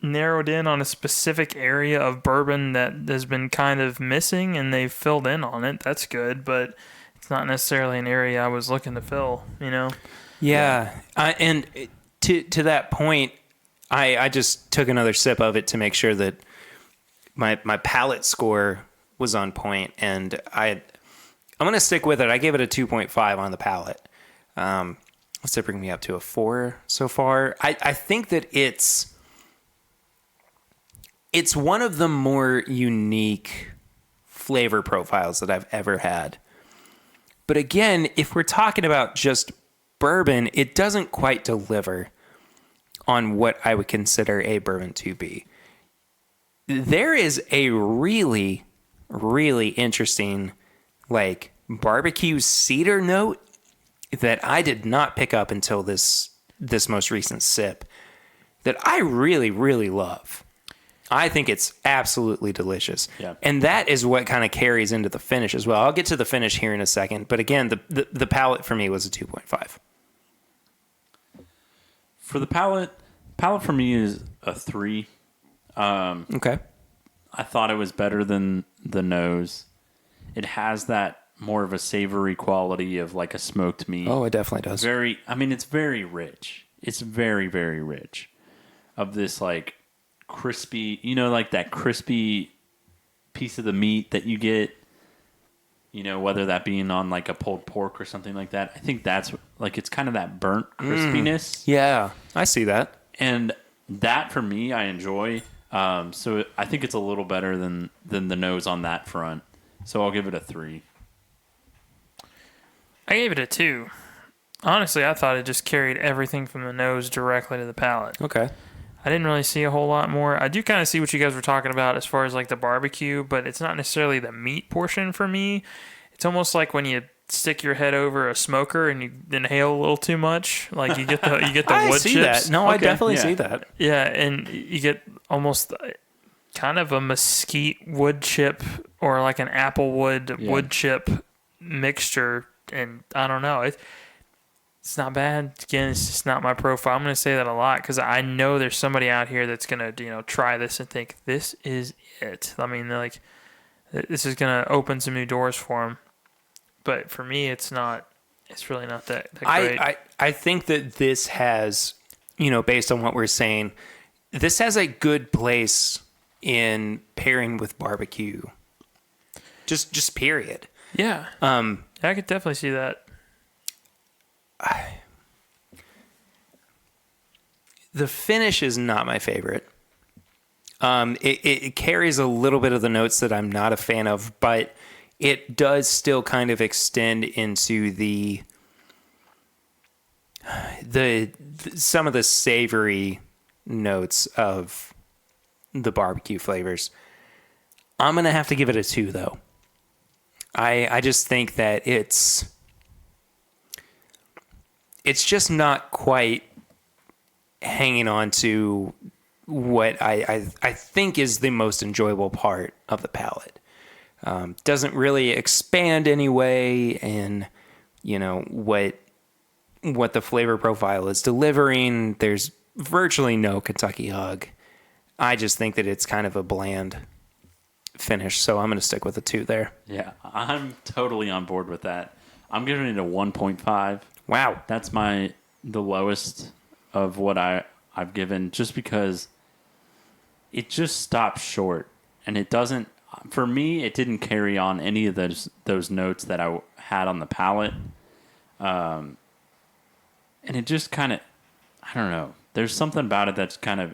narrowed in on a specific area of bourbon that has been kind of missing, and they've filled in on it. That's good, but it's not necessarily an area I was looking to fill, Yeah. And to that point, I just took another sip of it to make sure that my palate score was on point, and I'm going to stick with it. I gave it a 2.5 on the palate. What's that bring me up to, a 4 so far? I think that it's one of the more unique flavor profiles that I've ever had. But again, if we're talking about just bourbon, it doesn't quite deliver on what I would consider a bourbon to be. There is a really, really interesting, like, barbecue cedar note that I did not pick up until this most recent sip that I really, really love. I think it's absolutely delicious. Yeah. And that is what kind of carries into the finish as well. I'll get to the finish here in a second. But again, the palate for me was a 2.5. For the palate for me is a 3. Okay. I thought it was better than the nose. It has that more of a savory quality of like a smoked meat. Oh, it definitely does. It's very rich. It's very, very rich. Of this like crispy, like that crispy piece of the meat that you get, whether that being on like a pulled pork or something like that. I think that's like, it's kind of that burnt crispiness. Yeah, I see that. And that for me, I enjoy. So I think it's a little better than the nose on that front. So I'll give it a 3. I gave it a 2. Honestly, I thought it just carried everything from the nose directly to the palate. Okay. I didn't really see a whole lot more. I do kind of see what you guys were talking about as far as like the barbecue, but it's not necessarily the meat portion for me. It's almost like when you stick your head over a smoker and you inhale a little too much. Like you get the I wood see chips. that. No, I definitely see that. Yeah, and you get almost kind of a mesquite wood chip or like an applewood wood chip mixture, and I don't know. It's not bad. Again, it's just not my profile. I'm going to say that a lot because I know there's somebody out here that's going to, try this and think this is it. I mean, like, this is going to open some new doors for them. But for me, it's not. It's really not that great. I think that this has, based on what we're saying, this has a good place in pairing with barbecue. Just period. Yeah. I could definitely see that. The finish is not my favorite. It carries a little bit of the notes that I'm not a fan of, but it does still kind of extend into some of the savory notes of the barbecue flavors. I'm going to have to give it a 2, though. I just think that it's just not quite hanging on to what I think is the most enjoyable part of the palate. Doesn't really expand anyway, and what the flavor profile is delivering. There's virtually no Kentucky hug. I just think that it's kind of a bland finish, so I'm going to stick with a 2 there. Yeah, I'm totally on board with that. I'm giving it a 1.5. Wow. That's the lowest of what I've given, just because it just stops short, and it doesn't. For me, it didn't carry on any of those notes that I had on the palate, and it just kind of, I don't know. There's something about it that's kind of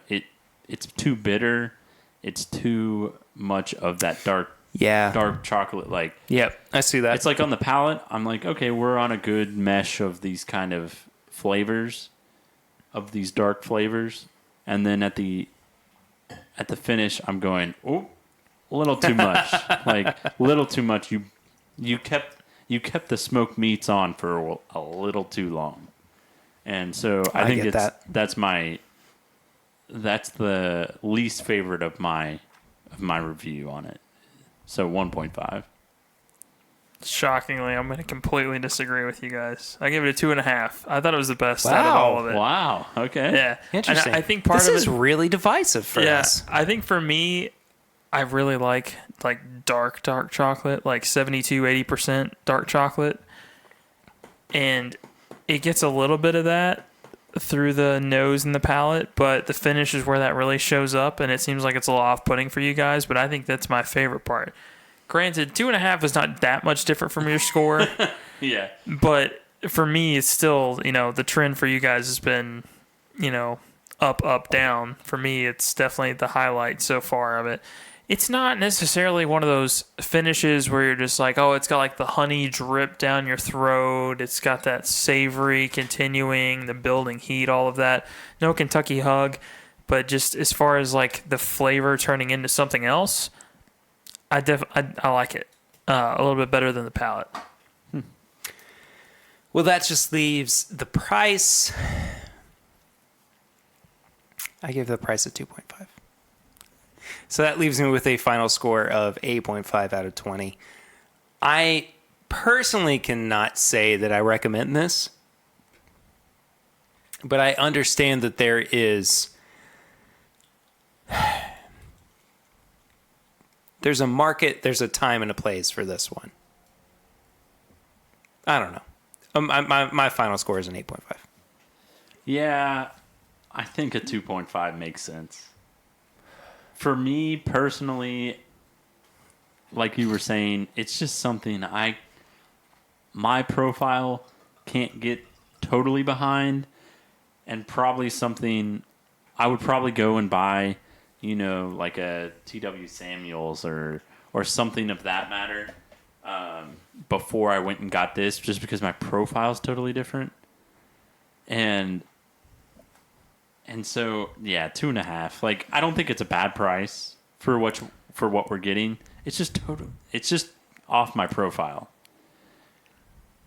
It's too bitter. It's too much of that dark chocolate. Like, yep, I see that. It's like on the palate, I'm like, okay, we're on a good mesh of these kind of flavors, of these dark flavors, and then at the finish, I'm going, oh, a little too much. Like, a little too much. You kept the smoked meats on for a little too long, and so I think that's the least favorite of my review on it. So 1.5. Shockingly, I'm going to completely disagree with you guys. I give it a 2.5. I thought it was the best out of all of it. Wow. Okay. Yeah. Interesting. And I think part this of is it, really divisive for us. I think for me, I really like dark chocolate, like 72-80% dark chocolate. And it gets a little bit of that through the nose and the palate, but the finish is where that really shows up, and it seems like it's a little off-putting for you guys, but I think that's my favorite part. Granted, 2.5 is not that much different from your score. Yeah. But for me, it's still, the trend for you guys has been, up, down. For me, it's definitely the highlight so far of it. It's not necessarily one of those finishes where you're just like, oh, it's got like the honey drip down your throat. It's got that savory continuing, the building heat, all of that. No Kentucky hug. But just as far as like the flavor turning into something else, I like it a little bit better than the palate. Well, that just leaves the price. I give the price a 2.5. So that leaves me with a final score of 8.5 out of 20. I personally cannot say that I recommend this, but I understand that there's a market, there's a time and a place for this one. I don't know. My final score is an 8.5. Yeah, I think a 2.5 makes sense. For me personally, like you were saying, it's just something my profile can't get totally behind, and probably something I would probably go and buy, like a T.W. Samuels or something of that matter before I went and got this, just because my profile is totally different. And so, yeah, 2.5. Like, I don't think it's a bad price for what we're getting. It's just off my profile.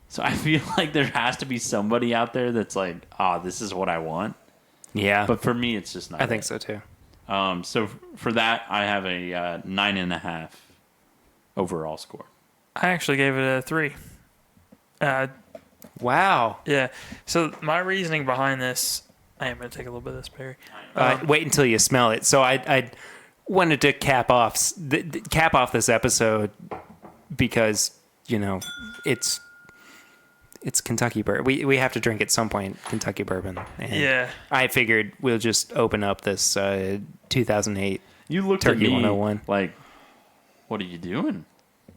So I feel like there has to be somebody out there that's like, this is what I want. Yeah. But for me, it's just not. I think so too. So for that, I have a 9.5 overall score. I actually gave it a 3. Wow. Yeah. So my reasoning behind this, I am going to take a little bit of this, Perry. Wait until you smell it. So I wanted to cap off this episode because it's Kentucky bourbon. We have to drink at some point Kentucky bourbon. And yeah. I figured we'll just open up this 2008 You looked Turkey at me 101. like, what are you doing?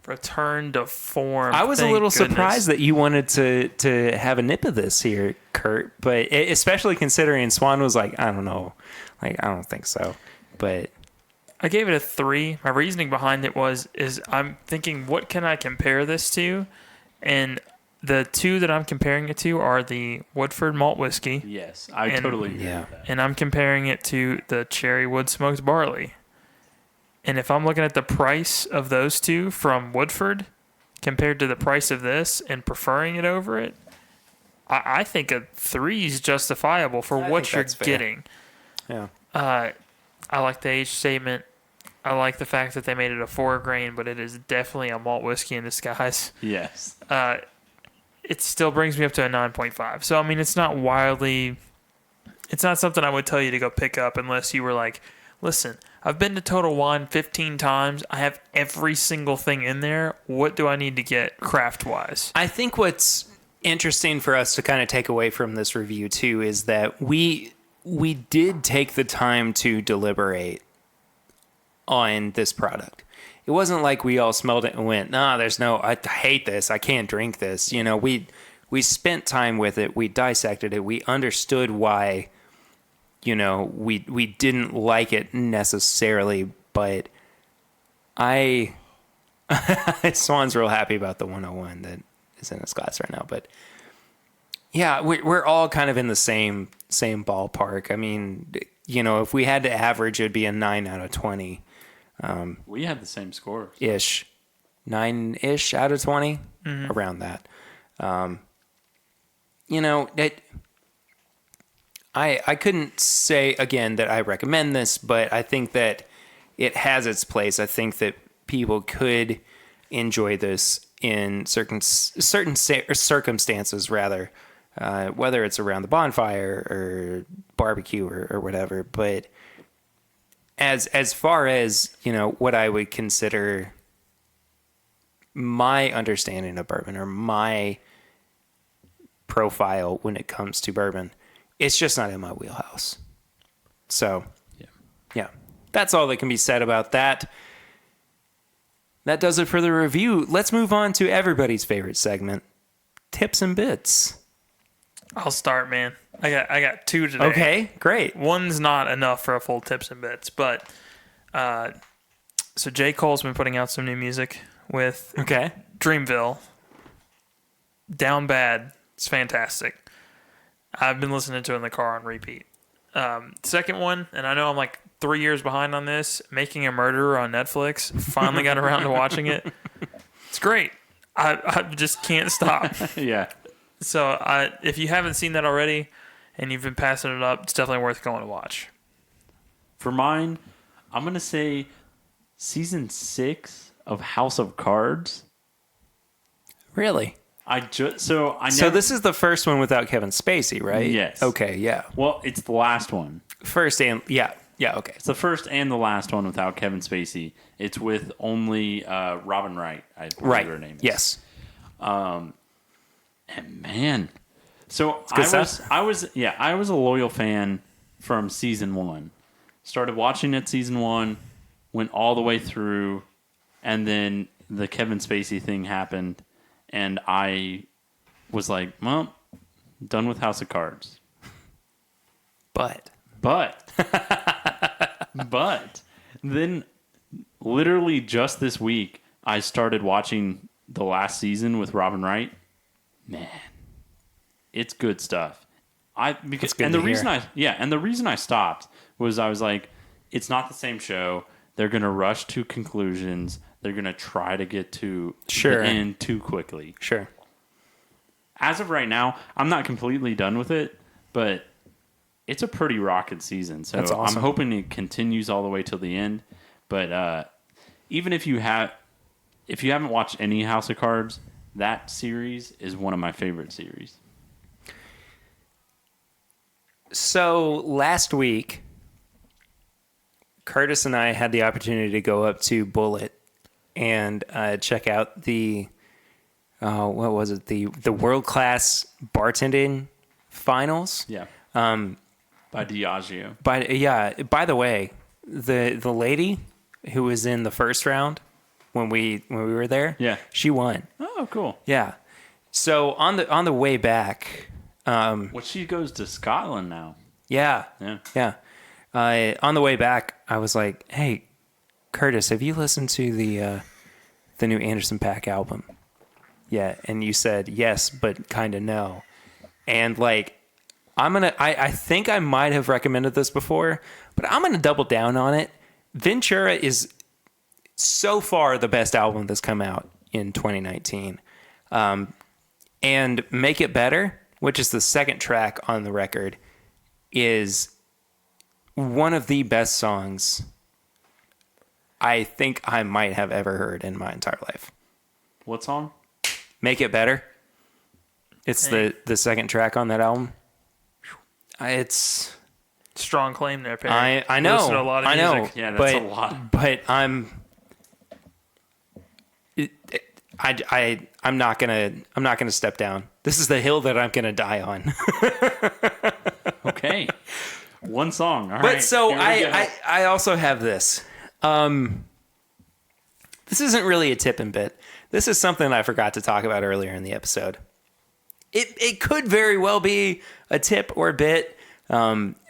Return to form. I was a little surprised that you wanted to have a nip of this here, Kurt, but especially considering Swan was like, I don't know, like, I don't think so. But I gave it a 3. My reasoning behind it is I'm thinking, what can I compare this to? And the two that I'm comparing it to are the Woodford Malt Whiskey, Yes, I And- totally agree Yeah. with that. and I'm comparing it to the Cherry Wood Smoked Barley. And if I'm looking at the price of those two from Woodford compared to the price of this and preferring it over it, I think a 3 is justifiable for I what think you're that's fair. getting. Yeah. I like the age statement. I like the fact that they made it a 4 grain, but it is definitely a malt whiskey in disguise. Yes. It still brings me up to a 9.5. So, I mean, it's not something I would tell you to go pick up unless you were like, listen, I've been to Total Wine 15 times. I have every single thing in there. What do I need to get craft-wise? I think what's interesting for us to kind of take away from this review too is that we did take the time to deliberate on this product. It wasn't like we all smelled it and went, "Nah, I hate this. I can't drink this." You know, we spent time with it. We dissected it. We understood why, you know, we didn't like it necessarily, but Swan's real happy about the 101 that is in his glass right now. But yeah, we're all kind of in the same ballpark. I mean, you know, if we had to average, it'd be a 9 out of 20 We had the same score. ish, 9-ish out of 20, around that. You know, I couldn't say again that I recommend this, but I think that it has its place. I think that people could enjoy this in certain circumstances, rather, whether it's around the bonfire or barbecue or whatever. But as far as, you know, what I would consider my understanding of bourbon or my profile when it comes to bourbon, it's just not in my wheelhouse. So, yeah, that's all that can be said about that. That does it for the review. Let's move on to everybody's favorite segment, tips and bits. I'll start, man. I got 2 today. Okay, great. One's not enough for a full tips and bits, but so J. Cole's been putting out some new music with Okay. Dreamville. Down Bad. It's fantastic. I've been listening to it in the car on repeat. Second one, and I know I'm like 3 years behind on this, Making a Murderer on Netflix. Finally got around to watching it. It's great. I just can't stop. Yeah. So if you haven't seen that already and you've been passing it up, it's definitely worth going to watch. For mine, I'm going to say season 6 of House of Cards. Really? So this is the first one without Kevin Spacey, right? Yes. Okay, yeah. Well, it's the last one. First and yeah, okay. It's the first and the last one without Kevin Spacey. It's with only Robin Wright, I believe Right. her name is. Yes. And man, so good stuff. I was a loyal fan from season 1. Started watching it season 1, went all the way through, and then the Kevin Spacey thing happened, and I was like, well, done with House of Cards. But Then literally just this week, I started watching the last season with Robin Wright. Man, it's good stuff. It's good to hear. And the reason I stopped was I was like, it's not the same show. They're gonna rush to conclusions. They're gonna try to get to Sure. the end too quickly. sure. As of right now, I'm not completely done with it, but it's a pretty rocking season. So That's awesome. I'm hoping it continues all the way till the end. But even if you haven't watched any House of Cards, that series is one of my favorite series. So last week, Curtis and I had the opportunity to go up to Bullet and check out the what was it? The World Class Bartending Finals. Yeah. By Diageo. By the way, the lady who was in the first round when we were there, Yeah. she won. Oh, cool. Yeah. So on the way back, Well, she goes to Scotland now. yeah. Yeah. Yeah. On the way back, I was like, hey, Curtis, have you listened to the new Anderson .Paak album? Yeah, and you said yes, but kind of no. And like, I think I might have recommended this before, but I'm gonna double down on it. Ventura is so far the best album that's come out in 2019. And Make It Better, which is the second track on the record, is one of the best songs I think I might have ever heard in my entire life. What song? Make It Better. It's the second track on that album. It's Strong claim there, Perry. I know. Listen to a lot of I know. music. Yeah, that's a lot. But I'm not gonna step down. This is the hill that I'm gonna die on. Okay. One song. All But right. so Here we go. I also have this. This isn't really a tip and bit. This is something I forgot to talk about earlier in the episode. It could very well be a tip or bit,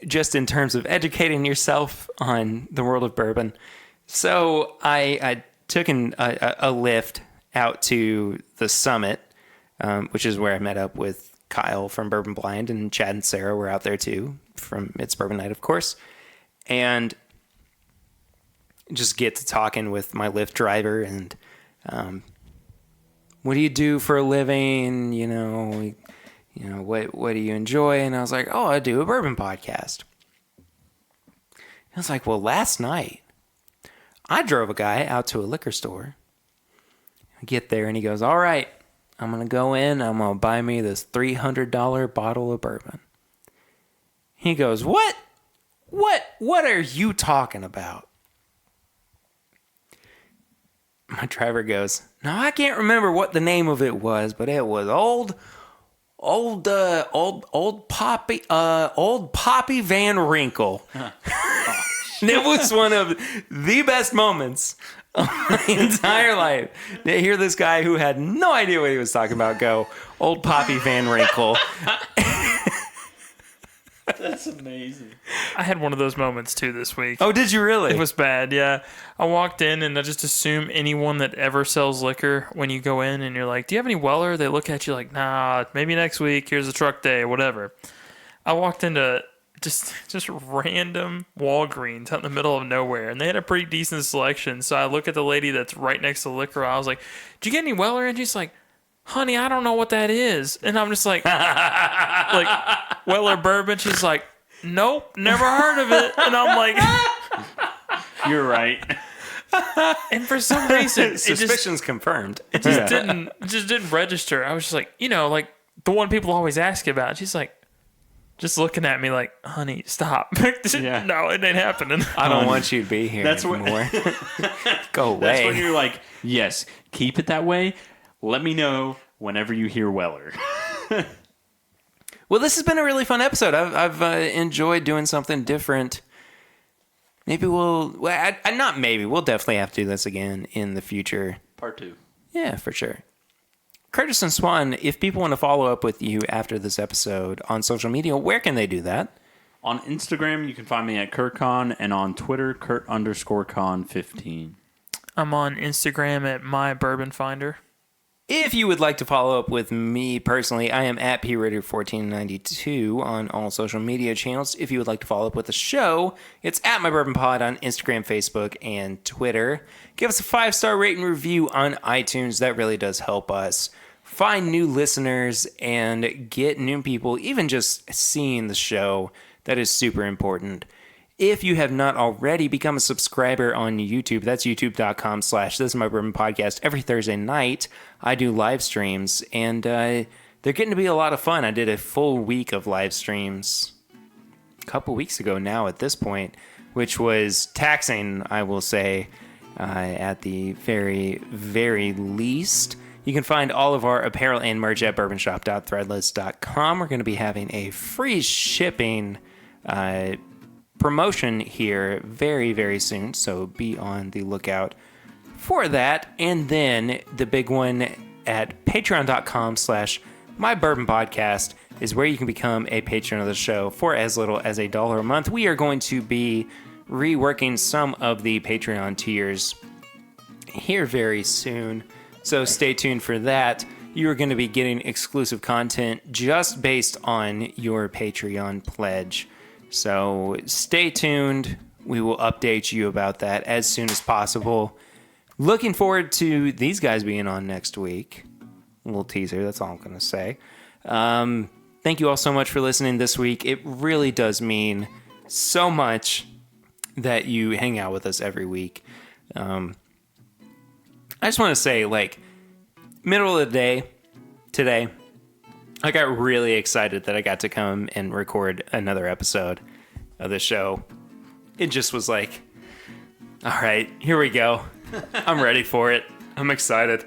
just in terms of educating yourself on the world of bourbon. So I took a lift out to the summit, which is where I met up with Kyle from Bourbon Blind, and Chad and Sarah were out there too from It's Bourbon Night, of course. And just get to talking with my Lyft driver and what do you do for a living? What do you enjoy? And I was like, oh, I do a bourbon podcast. I was like, well, last night I drove a guy out to a liquor store. I get there and he goes, all right, I'm going to go in. I'm going to buy me this $300 bottle of bourbon. He goes, what? What are you talking about? My driver goes, no, I can't remember what the name of it was, but it was old Poppy Van Winkle. And it was one of the best moments of my entire life to hear this guy who had no idea what he was talking about go, old Poppy Van Winkle. That's amazing. I had one of those moments too this week. Oh, did you really? It was bad, yeah. I walked in and I just assume anyone that ever sells liquor, when you go in and you're like, do you have any Weller? They look at you like, nah, maybe next week. Here's a truck day, whatever. I walked into just random Walgreens out in the middle of nowhere, and they had a pretty decent selection. So I look at the lady that's right next to the liquor. I was like, did you get any Weller? And she's like, honey, I don't know what that is. And I'm just like Weller bourbon. She's like, nope, never heard of it. And I'm like, you're right. And for some reason, Suspicions confirmed. it just didn't register. I was just like, like the one people always ask about. She's like, just looking at me like, honey, stop. Yeah. No, it ain't happening. I don't want you to be here That's anymore. Go away. That's when you're like, yes, keep it that way. Let me know whenever you hear Weller. Well, this has been a really fun episode. I've enjoyed doing something different. Maybe we'll definitely have to do this again in the future. Part 2. Yeah, for sure. Curtis and Swan, if people want to follow up with you after this episode on social media, where can they do that? On Instagram, you can find me at KurtCon, and on Twitter, Kurt_Con15. I'm on Instagram at MyBourbonFinder. If you would like to follow up with me personally, I am at PRitter1492 on all social media channels. If you would like to follow up with the show, it's at My Bourbon Pod on Instagram, Facebook, and Twitter. Give us a 5-star rate and review on iTunes. That really does help us find new listeners and get new people, even just seeing the show. That is super important. If you have not already, become a subscriber on YouTube. That's youtube.com/This Is My Bourbon Podcast. Every Thursday night, I do live streams, and they're getting to be a lot of fun. I did a full week of live streams a couple weeks ago now at this point, which was taxing, I will say, at the very, very least. You can find all of our apparel and merch at bourbonshop.threadless.com. We're going to be having a free shipping promotion here very, very soon, so be on the lookout for that. And then the big one at patreon.com/mybourbonpodcast is where you can become a patron of the show for as little as $1 a month. We are going to be reworking some of the Patreon tiers here very soon. So stay tuned for that. You are going to be getting exclusive content just based on your Patreon pledge. So stay tuned. We will update you about that as soon as possible. Looking forward to these guys being on next week. A little teaser, that's all I'm going to say. Thank you all so much for listening this week. It really does mean so much that you hang out with us every week. I just want to say, like, middle of the day today, I got really excited that I got to come and record another episode of the show. It just was like, all right, here we go. I'm ready for it. I'm excited.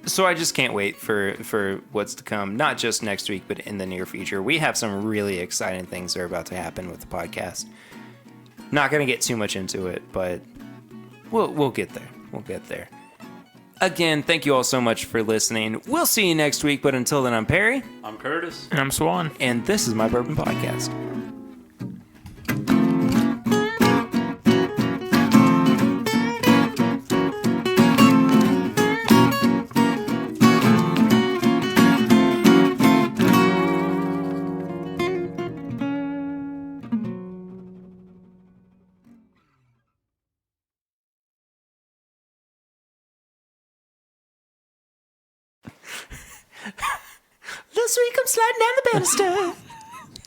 So I just can't wait for what's to come, not just next week, but in the near future. We have some really exciting things that are about to happen with the podcast. Not going to get too much into it, but we'll get there. We'll get there. Again, thank you all so much for listening. We'll see you next week, but until then, I'm Perry. I'm Curtis. And I'm Swan. And this is my Bourbon Podcast. This week I'm sliding down the banister.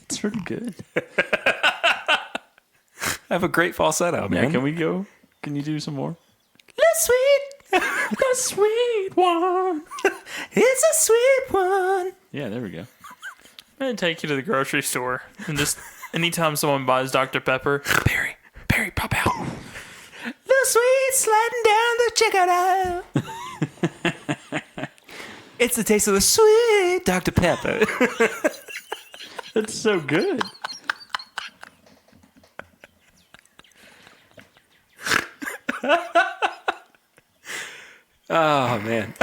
It's pretty good. I have a great falsetto, man. Yeah, can we go? Can you do some more? The sweet, the sweet one. It's a sweet one. Yeah, there we go. I'm going to take you to the grocery store and just anytime someone buys Dr. Pepper, Perry, pop out. The sweet sliding down the checkout aisle. It's the taste of the sweet Dr. Pepper. That's so good. Oh, man.